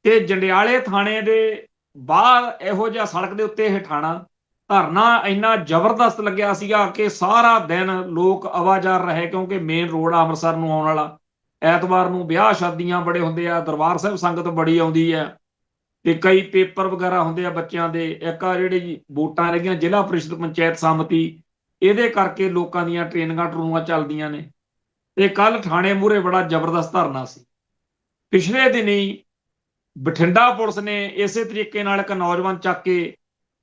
ਤੇ ਜੰਡਿਆਲੇ ਥਾਣੇ ਦੇ ਬਾਹਰ ਇਹੋ ਜਿਹਾ ਸੜਕ ਦੇ ਉੱਤੇ ਇਹ ਠਾਣਾ ਧਰਨਾ ਇੰਨਾ ਜ਼ਬਰਦਸਤ ਲੱਗਿਆ ਸੀਗਾ ਕਿ ਸਾਰਾ ਦਿਨ ਲੋਕ ਆਵਾਜ਼ਾਰ ਰਹੇ, ਕਿਉਂਕਿ ਮੇਨ ਰੋਡ ਆ ਅੰਮ੍ਰਿਤਸਰ ਨੂੰ ਆਉਣ ਵਾਲਾ। ਐਤਵਾਰ ਨੂੰ ਵਿਆਹ ਸ਼ਾਦੀਆਂ ਬੜੇ ਹੁੰਦੇ ਆ, ਦਰਬਾਰ ਸਾਹਿਬ ਸੰਗਤ ਬੜੀ ਆਉਂਦੀ ਹੈ, ਤੇ ਕਈ ਪੇਪਰ ਵਗੈਰਾ ਹੁੰਦੇ ਆ ਬੱਚਿਆਂ ਦੇ। ਇੱਕ ਆ ਜਿਹੜੀ ਵੋਟਾਂ ਰਹੀਆਂ ਜ਼ਿਲ੍ਹਾ ਪ੍ਰੀਸ਼ਦ ਪੰਚਾਇਤ ਸਮਿਤੀ, ਇਹਦੇ ਕਰਕੇ ਲੋਕਾਂ ਦੀਆਂ ਟ੍ਰੇਨਿੰਗਾਂ ਟਰੂਆਂ ਚੱਲਦੀਆਂ ਨੇ। ਤੇ ਕੱਲ ਥਾਣੇ ਮੂਹਰੇ ਬੜਾ ਜ਼ਬਰਦਸਤ ਧਰਨਾ ਸੀ। ਪਿਛਲੇ ਦਿਨੀ ਬਠਿੰਡਾ ਪੁਲਿਸ ਨੇ ਇਸੇ ਤਰੀਕੇ ਨਾਲ ਇੱਕ ਨੌਜਵਾਨ ਚੱਕ ਕੇ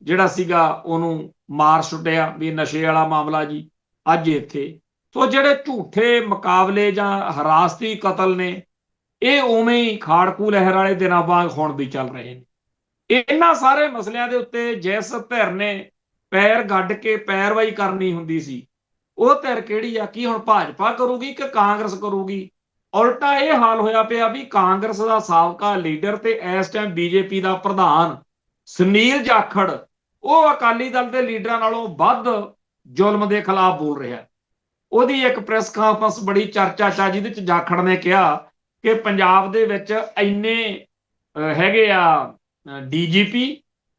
ਜਿਹੜਾ ਸੀਗਾ ਉਹਨੂੰ ਮਾਰ ਸੁੱਟਿਆ, ਵੀ ਨਸ਼ੇ ਵਾਲਾ ਮਾਮਲਾ ਜੀ। ਅੱਜ ਇੱਥੇ ਸੋ ਜਿਹੜੇ ਝੂਠੇ ਮੁਕਾਬਲੇ ਜਾਂ ਹਰਾਸਤੀ ਕਤਲ ਨੇ, ਇਹ ਉਵੇਂ ਹੀ ਖਾੜਕੂ ਲਹਿਰ ਵਾਲੇ ਦਿਨਾਂ ਵਾਂਗ ਹੁਣ ਵੀ ਚੱਲ ਰਹੇ ਨੇ। ਇਹਨਾਂ ਸਾਰੇ ਮਸਲਿਆਂ ਦੇ ਉੱਤੇ ਜਿਸ ਧਿਰ ਨੇ ਪੈਰ ਗੱਡ ਕੇ ਪੈਰਵਾਈ ਕਰਨੀ ਹੁੰਦੀ ਸੀ, ਉਹ ਧਿਰ ਕਿਹੜੀ ਆ? ਕੀ ਹੁਣ ਭਾਜਪਾ ਕਰੂਗੀ ਕਿ ਕਾਂਗਰਸ ਕਰੂਗੀ? ਉਲਟਾ ਇਹ ਹਾਲ ਹੋਇਆ ਪਿਆ ਵੀ ਕਾਂਗਰਸ ਦਾ ਸਾਬਕਾ ਲੀਡਰ ਤੇ ਇਸ ਟਾਈਮ ਬੀਜੇਪੀ ਦਾ ਪ੍ਰਧਾਨ ਸੁਨੀਲ ਜਾਖੜ, ਉਹ ਅਕਾਲੀ ਦਲ ਦੇ ਲੀਡਰਾਂ ਨਾਲੋਂ ਵੱਧ ਜ਼ੁਲਮ ਦੇ ਖਿਲਾਫ ਬੋਲ ਰਿਹਾ। ਉਹਦੀ ਇੱਕ ਪ੍ਰੈਸ ਕਾਨਫਰੰਸ ਬੜੀ ਚਰਚਾ ਚ, ਜਿਹਦੇ ਚ ਜਾਖੜ ਨੇ ਕਿਹਾ ਕਿ ਪੰਜਾਬ ਦੇ ਵਿੱਚ ਇੰਨੇ ਹੈਗੇ ਆ ਡੀਜੀਪੀ,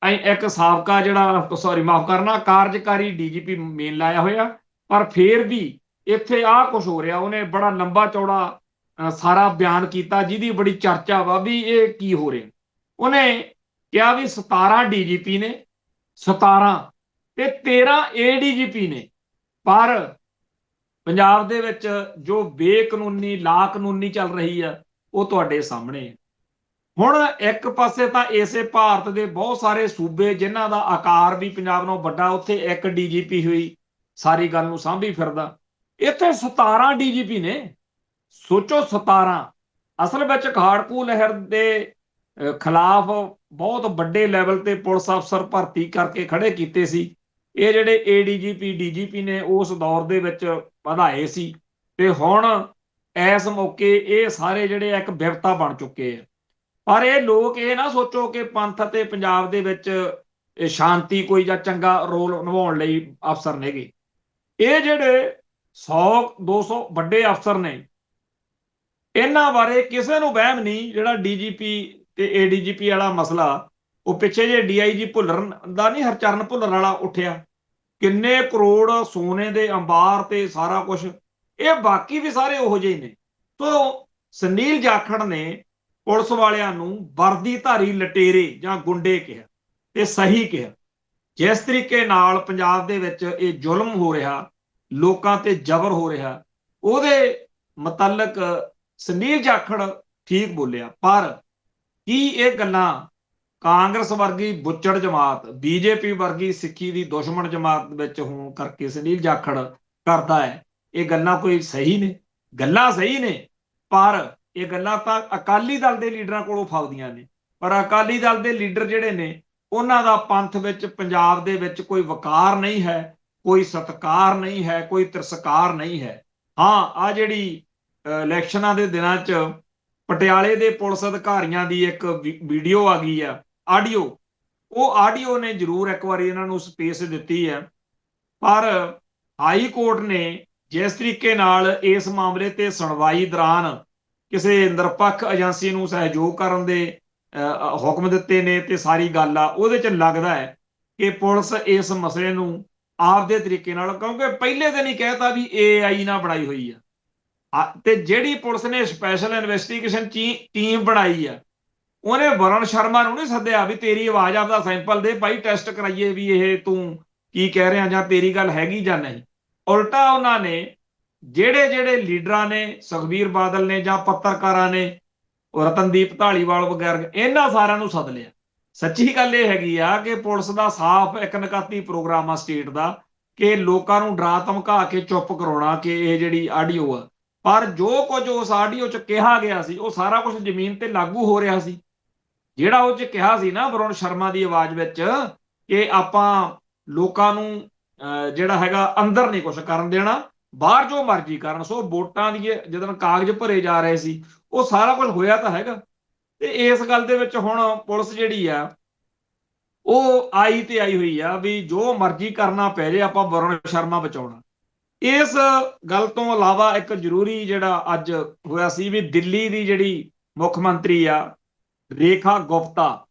ਇੱਕ ਸਾਬਕਾ ਜਿਹੜਾ ਮਾਫ ਕਰਨਾ ਕਾਰਜਕਾਰੀ ਡੀਜੀਪੀ ਮੇਨ ਲਾਇਆ ਹੋਇਆ, ਪਰ ਫੇਰ ਵੀ ਇੱਥੇ ਆਹ ਕੁਝ ਹੋ ਰਿਹਾ। ਉਹਨੇ ਬੜਾ ਲੰਬਾ ਚੌੜਾ ਸਾਰਾ ਬਿਆਨ ਕੀਤਾ, ਜਿਹਦੀ ਬੜੀ ਚਰਚਾ ਵਾ ਵੀ ਇਹ ਕੀ ਹੋ ਰਿਹਾ। ਉਹਨੇ ਕਿਹਾ ਵੀ 17 ਡੀਜੀਪੀ ਨੇ, 17 ਤੇ 13 ਏਡੀਜੀਪੀ ਨੇ, ਪਰ ਪੰਜਾਬ ਦੇ ਵਿੱਚ ਜੋ ਬੇਕਾਨੂੰਨੀ ਲਾ ਕਾਨੂੰਨੀ ਚੱਲ ਰਹੀ ਆ ਉਹ ਤੁਹਾਡੇ ਸਾਹਮਣੇ ਹੈ। ਹੁਣ ਇੱਕ ਪਾਸੇ ਤਾਂ ਇਸੇ ਭਾਰਤ ਦੇ ਬਹੁਤ ਸਾਰੇ ਸੂਬੇ ਜਿਨ੍ਹਾਂ ਦਾ ਆਕਾਰ ਵੀ ਪੰਜਾਬ ਨਾਲੋਂ ਵੱਡਾ, ਉੱਥੇ ਇੱਕ ਡੀਜੀਪੀ ਹੋਈ ਸਾਰੀ ਗੱਲ ਨੂੰ ਸਾਂਭੀ ਫਿਰਦਾ। ਇੱਥੇ 17 ਡੀਜੀਪੀ ਨੇ, ਸੋਚੋ 17। ਅਸਲ ਵਿੱਚ ਖਾੜਕੂ ਲਹਿਰ ਦੇ ਖਿਲਾਫ ਬਹੁਤ ਵੱਡੇ ਲੈਵਲ ਤੇ ਪੁਲਿਸ ਅਫਸਰ ਭਰਤੀ ਕਰਕੇ ਖੜੇ ਕੀਤੇ ਸੀ। ਇਹ ਜਿਹੜੇ ਏਡੀਜੀਪੀ ਡੀਜੀਪੀ ਨੇ ਉਸ ਦੌਰ ਦੇ ਵਿੱਚ ਵਧਾਏ ਸੀ, ਤੇ ਹੁਣ ਇਸ ਮੌਕੇ ਇਹ ਸਾਰੇ ਜਿਹੜੇ ਇੱਕ ਬਿਪਤਾ ਬਣ ਚੁੱਕੇ ਆ। ਪਰ ਇਹ ਲੋਕ ਇਹ ਨਾ ਸੋਚੋ ਕਿ ਪੰਥ ਅਤੇ ਪੰਜਾਬ ਦੇ ਵਿੱਚ ਸ਼ਾਂਤੀ ਕੋਈ ਜਾਂ ਚੰਗਾ ਰੋਲ ਨਿਭਾਉਣ ਲਈ ਅਫਸਰ ਨੇਗੇ। ਇਹ ਜਿਹੜੇ 100-200 ਵੱਡੇ ਅਫਸਰ ਨੇ, ਇਹਨਾਂ ਬਾਰੇ ਕਿਸੇ ਨੂੰ ਵਹਿਮ ਨਹੀਂ। ਜਿਹੜਾ ਡੀਜੀਪੀ ਤੇ ਏਡੀਜੀਪੀ ਵਾਲਾ ਮਸਲਾ, ਉਹ ਪਿੱਛੇ ਜੇ ਡੀਆਈਜੀ ਭੁੱਲਰ ਦਾ ਨਹੀਂ, ਹਰਚਰਨ ਭੁੱਲਰ ਵਾਲਾ ਉੱਠਿਆ, ਕਿੰਨੇ ਕਰੋੜ ਸੋਨੇ ਦੇ ਅੰਬਾਰ ਤੇ ਸਾਰਾ ਕੁਝ, ਇਹ ਬਾਕੀ ਵੀ ਸਾਰੇ ਉਹੋ ਜਿਹੇ ਨੇ। ਸੋ ਸੁਨੀਲ ਜਾਖੜ ਨੇ ਪੁਲਿਸ ਵਾਲਿਆਂ ਨੂੰ ਵਰਦੀਧਾਰੀ ਲਟੇਰੇ ਜਾਂ ਗੁੰਡੇ ਕਿਹਾ, ਤੇ ਸਹੀ ਕਿਹਾ। ਜਿਸ ਤਰੀਕੇ ਨਾਲ ਪੰਜਾਬ ਦੇ ਵਿੱਚ ਇਹ ਜ਼ੁਲਮ ਹੋ ਰਿਹਾ, ਲੋਕਾਂ ਤੇ ਜ਼ਬਰ ਹੋ ਰਿਹਾ, ਉਹਦੇ ਮੁਤਲਕ ਸੁਨੀਲ ਜਾਖੜ ਠੀਕ ਬੋਲਿਆ। ਪਰ ਕੀ ਇਹ ਗੱਲਾਂ ਕਾਂਗਰਸ ਵਰਗੀ ਬੁੱਚੜ ਜਮਾਤ, ਬੀਜੇਪੀ ਵਰਗੀ ਸਿੱਖੀ ਦੀ ਦੁਸ਼ਮਣ ਜਮਾਤ ਵਿੱਚ ਹੋਣ ਕਰਕੇ ਸੁਨੀਲ ਜਾਖੜ ਕਰਦਾ ਹੈ, ਇਹ ਗੱਲਾਂ ਕੋਈ ਸਹੀ ਨੇ? ਗੱਲਾਂ ਸਹੀ ਨੇ, ਪਰ ਇਹ ਗੱਲਾਂ ਤਾਂ ਅਕਾਲੀ ਦਲ ਦੇ ਲੀਡਰਾਂ ਕੋਲੋਂ ਫਲਦੀਆਂ ਨੇ। ਪਰ ਅਕਾਲੀ ਦਲ ਦੇ ਲੀਡਰ ਜਿਹੜੇ ਨੇ, ਉਹਨਾਂ ਦਾ ਪੰਥ ਵਿੱਚ ਪੰਜਾਬ ਦੇ ਵਿੱਚ ਕੋਈ ਵਕਾਰ ਨਹੀਂ ਹੈ, ਕੋਈ ਸਤਿਕਾਰ ਨਹੀਂ ਹੈ, ਕੋਈ ਤਿਰਸਕਾਰ ਨਹੀਂ ਹੈ। ਹਾਂ, ਆ ਜਿਹੜੀ ਇਲੈਕਸ਼ਨਾਂ ਦੇ ਦਿਨਾਂ 'ਚ ਪਟਿਆਲੇ ਦੇ ਪੁਲਿਸ ਅਧਿਕਾਰੀਆਂ ਦੀ ਇੱਕ ਵੀਡੀਓ ਆ ਗਈ ਆ, ਆਡੀਓ, ਉਹ ਆਡੀਓ ਨੇ ਜ਼ਰੂਰ ਇੱਕ ਵਾਰੀ ਇਹਨਾਂ ਨੂੰ ਸਪੇਸ ਦਿੱਤੀ ਹੈ। ਪਰ ਹਾਈ ਕੋਰਟ ਨੇ ਜਿਸ ਤਰੀਕੇ ਨਾਲ ਇਸ ਮਾਮਲੇ ਤੇ ਸੁਣਵਾਈ ਦੌਰਾਨ ਕਿਸੇ ਨਿਰਪੱਖ ਏਜੰਸੀ ਨੂੰ ਸਹਿਯੋਗ ਕਰਨ ਦੇ ਹੁਕਮ ਦਿੱਤੇ ਨੇ, ਤੇ ਸਾਰੀ ਗੱਲ ਆ ਉਹਦੇ 'ਚ ਲੱਗਦਾ ਹੈ ਕਿ ਪੁਲਿਸ ਇਸ ਮਸਲੇ ਨੂੰ ਆਪਦੇ ਤਰੀਕੇ ਨਾਲ, ਕਿਉਂਕਿ ਪਹਿਲੇ ਦਿਨ ਹੀ ਕਹਿਤਾ ਵੀ AI ਨਾਲ ਬਣਾਈ ਹੋਈ ਆ, ਤੇ ਜਿਹੜੀ ਪੁਲਿਸ ਨੇ ਸਪੈਸ਼ਲ ਇਨਵੈਸਟੀਗੇਸ਼ਨ ਟੀਮ ਬਣਾਈ ਆ, ਉਹਨੇ ਵਰੁਣ ਸ਼ਰਮਾ ਨੂੰ ਨਹੀਂ ਸੱਦਿਆ ਵੀ ਤੇਰੀ ਆਵਾਜ਼ ਆਪਦਾ ਸੈਂਪਲ ਦੇ ਭਾਈ, ਟੈਸਟ ਕਰਾਈਏ ਵੀ ਇਹ ਤੂੰ ਕੀ ਕਹਿ ਰਿਹਾ ਜਾਂ ਤੇਰੀ ਗੱਲ ਹੈਗੀ ਜਾਂ ਨਹੀਂ। ਉਲਟਾ ਉਹਨਾਂ ਨੇ ਜਿਹੜੇ ਜਿਹੜੇ ਲੀਡਰਾਂ ਨੇ, ਸੁਖਬੀਰ ਬਾਦਲ ਨੇ ਜਾਂ ਪੱਤਰਕਾਰਾਂ ਨੇ, ਰਤਨਦੀਪ ਢਾਲੀਵਾਲ ਵਗੈਰਾ, ਇਹਨਾਂ ਸਾਰਿਆਂ ਨੂੰ ਸੱਦ ਲਿਆ। ਸੱਚੀ ਗੱਲ ਇਹ ਹੈਗੀ ਆ ਕਿ ਪੁਲਿਸ ਦਾ ਸਾਫ਼ ਇੱਕ ਨਿਕਾਤੀ ਪ੍ਰੋਗਰਾਮ ਆ ਸਟੇਟ ਦਾ, ਕਿ ਲੋਕਾਂ ਨੂੰ ਡਰਾ ਧਮਕਾ ਕੇ ਚੁੱਪ ਕਰਾਉਣਾ ਕਿ ਇਹ ਜਿਹੜੀ ਆਡੀਓ ਆ। ਪਰ ਜੋ ਕੁਝ ਉਸ ਆਡੀਓ 'ਚ ਕਿਹਾ ਗਿਆ ਸੀ, ਉਹ ਸਾਰਾ ਕੁਝ ਜ਼ਮੀਨ ਤੇ ਲਾਗੂ ਹੋ ਰਿਹਾ ਸੀ। ਜਿਹੜਾ ਉਹ 'ਚ ਕਿਹਾ ਸੀ ਨਾ ਵਰੁਣ ਸ਼ਰਮਾ ਦੀ ਆਵਾਜ਼ ਵਿੱਚ, ਕਿ ਆਪਾਂ ਲੋਕਾਂ ਨੂੰ ਜਿਹੜਾ ਹੈਗਾ ਅੰਦਰ ਨਹੀਂ ਕੁਝ ਕਰਨ ਦੇਣਾ, ਬਾਹਰ ਜੋ ਮਰਜ਼ੀ ਕਰਨ। ਸੋ ਵੋਟਾਂ ਦੀ ਜਦੋਂ ਕਾਗਜ਼ ਭਰੇ ਜਾ ਰਹੇ ਸੀ, ਉਹ ਸਾਰਾ ਕੁਝ ਹੋਇਆ ਤਾਂ ਹੈਗਾ। ਤੇ ਇਸ ਗੱਲ ਦੇ ਵਿੱਚ ਹੁਣ ਪੁਲਿਸ ਜਿਹੜੀ ਆ ਉਹ ਆਈ ਤੇ ਆਈ ਹੋਈ ਆ ਵੀ ਜੋ ਮਰਜ਼ੀ ਕਰਨਾ ਪੈ ਜੇ, ਆਪਾਂ ਵਰੁਣ ਸ਼ਰਮਾ ਬਚਾਉਣਾ। ਇਸ ਗੱਲ ਤੋਂ ਇਲਾਵਾ ਇੱਕ ਜ਼ਰੂਰੀ ਜਿਹੜਾ ਅੱਜ ਹੋਇਆ ਸੀ ਵੀ ਦਿੱਲੀ ਦੀ ਜਿਹੜੀ ਮੁੱਖ ਮੰਤਰੀ ਆ ਰੇਖਾ ਗੁਪਤਾ,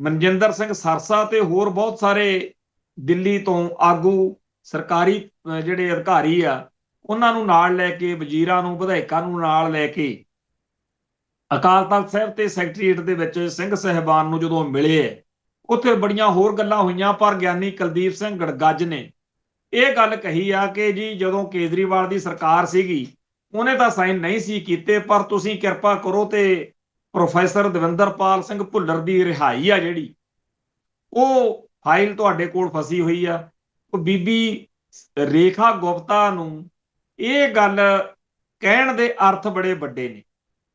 ਮਨਜਿੰਦਰ ਸਿੰਘ ਸਰਸਾ ਤੇ ਹੋਰ ਬਹੁਤ ਸਾਰੇ ਦਿੱਲੀ ਤੋਂ ਆਗੂ ਸਰਕਾਰੀ ਜਿਹੜੇ ਅਧਿਕਾਰੀ ਆ ਉਹਨਾਂ ਨੂੰ ਨਾਲ ਲੈ ਕੇ, ਵਜ਼ੀਰਾਂ ਨੂੰ, ਵਿਧਾਇਕਾਂ ਨੂੰ ਨਾਲ ਲੈ ਕੇ ਅਕਾਲ ਤਖਤ ਸਾਹਿਬ ਤੇ ਸੈਕਟਰੀਏਟ ਦੇ ਵਿੱਚ ਸਿੰਘ ਸਾਹਿਬਾਨ ਨੂੰ ਜਦੋਂ ਮਿਲੇ, ਉੱਥੇ ਬੜੀਆਂ ਹੋਰ ਗੱਲਾਂ ਹੋਈਆਂ। ਪਰ ਗਿਆਨੀ ਕੁਲਦੀਪ ਸਿੰਘ ਗੜਗੱਜ ਨੇ ਇਹ ਗੱਲ ਕਹੀ ਆ ਕਿ ਜੀ ਜਦੋਂ ਕੇਜਰੀਵਾਲ ਦੀ ਸਰਕਾਰ ਸੀਗੀ ਉਹਨੇ ਤਾਂ ਸਾਈਨ ਨਹੀਂ ਸੀ ਕੀਤੇ, ਪਰ ਤੁਸੀਂ ਕਿਰਪਾ ਕਰੋ ਤੇ ਪ੍ਰੋਫੈਸਰ ਦਵਿੰਦਰਪਾਲ ਸਿੰਘ ਭੁੱਲਰ ਦੀ ਰਿਹਾਈ ਆ ਜਿਹੜੀ, ਉਹ ਫਾਈਲ ਤੁਹਾਡੇ ਕੋਲ ਫਸੀ ਹੋਈ ਆ। ਉਹ ਬੀਬੀ ਰੇਖਾ ਗੁਪਤਾ ਨੂੰ ਇਹ ਗੱਲ ਕਹਿਣ ਦੇ ਅਰਥ ਬੜੇ ਵੱਡੇ ਨੇ।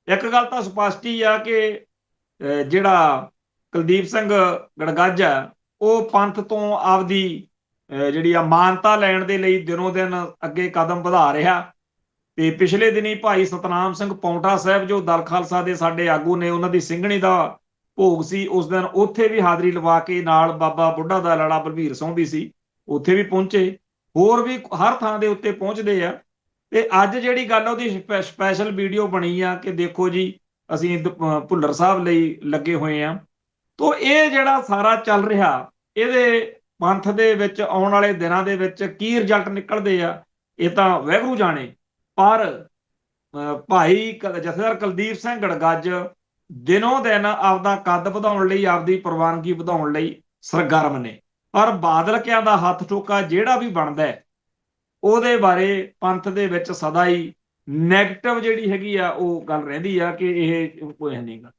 ਇੱਕ ਗੱਲ ਤਾਂ ਸਪਸ਼ਟ ਹੀ ਆ ਕਿ ਜਿਹੜਾ ਕੁਲਦੀਪ ਸਿੰਘ ਗੜਗੱਜ ਆ ਉਹ ਪੰਥ ਤੋਂ ਆਪਦੀ ਜਿਹੜੀ ਆ ਮਾਨਤਾ ਲੈਣ ਦੇ ਲਈ ਦਿਨੋਂ ਦਿਨ ਅੱਗੇ ਕਦਮ ਵਧਾ ਰਿਹਾ। ਤੇ ਪਿਛਲੇ ਦਿਨੀ ਭਾਈ ਸਤਨਾਮ ਸਿੰਘ ਪੌਂਟਾ ਸਾਹਿਬ ਜੋ ਦਲ ਖਾਲਸਾ ਦੇ ਸਾਡੇ ਆਗੂ ਨੇ, ਉਹਨਾਂ ਦੀ ਸਿੰਘਣੀ ਦਾ ਭੋਗ ਸੀ ਉਸ ਦਿਨ, ਉੱਥੇ ਵੀ ਹਾਜ਼ਰੀ ਲਵਾ ਕੇ ਨਾਲ ਬਾਬਾ ਬੁੱਢਾ ਦਾ ਲਾੜਾ ਬਲਬੀਰ ਸਿੰਘ ਵੀ ਸੀ, ਉੱਥੇ ਵੀ ਪਹੁੰਚੇ। ਹੋਰ ਵੀ ਹਰ ਥਾਂ ਦੇ ਉੱਤੇ ਪਹੁੰਚਦੇ ਆ। ਤੇ ਅੱਜ ਜਿਹੜੀ ਗੱਲ ਉਹਦੀ ਸਪੈਸ਼ਲ ਵੀਡੀਓ ਬਣੀ ਆ ਕਿ ਦੇਖੋ ਜੀ ਅਸੀਂ ਭੁੱਲਰ ਸਾਹਿਬ ਲਈ ਲੱਗੇ ਹੋਏ ਆ। ਤੋ ਇਹ ਜਿਹੜਾ ਸਾਰਾ ਚੱਲ ਰਿਹਾ, ਇਹਦੇ ਪੰਥ ਦੇ ਵਿੱਚ ਆਉਣ ਵਾਲੇ ਦਿਨਾਂ ਦੇ ਵਿੱਚ ਕੀ ਰਿਜ਼ਲਟ ਨਿਕਲਦੇ ਆ ਇਹ ਤਾਂ ਵਾਹਿਗੁਰੂ ਜਾਣੇ। ਪਰ ਭਾਈ ਜਥੇਦਾਰ ਕੁਲਦੀਪ ਸਿੰਘ ਗੜਗੱਜ ਦਿਨੋਂ ਦਿਨ ਆਪਦਾ ਕੱਦ ਵਧਾਉਣ ਲਈ, ਆਪਦੀ ਪ੍ਰਵਾਨਗੀ ਵਧਾਉਣ ਲਈ ਸਰਗਰਮ ਨੇ। ਪਰ ਬਾਦਲਕਿਆਂ ਦਾ ਹੱਥ ਠੋਕਾ ਜਿਹੜਾ ਵੀ ਬਣਦਾ ਉਹਦੇ ਬਾਰੇ ਪੰਥ ਦੇ ਵਿੱਚ ਸਦਾ ਹੀ ਨੈਗੇਟਿਵ ਜਿਹੜੀ ਹੈਗੀ ਆ ਉਹ ਗੱਲ ਰਹਿੰਦੀ ਆ ਕਿ ਇਹ ਕੋਈ ਨਹੀਂਗਾ।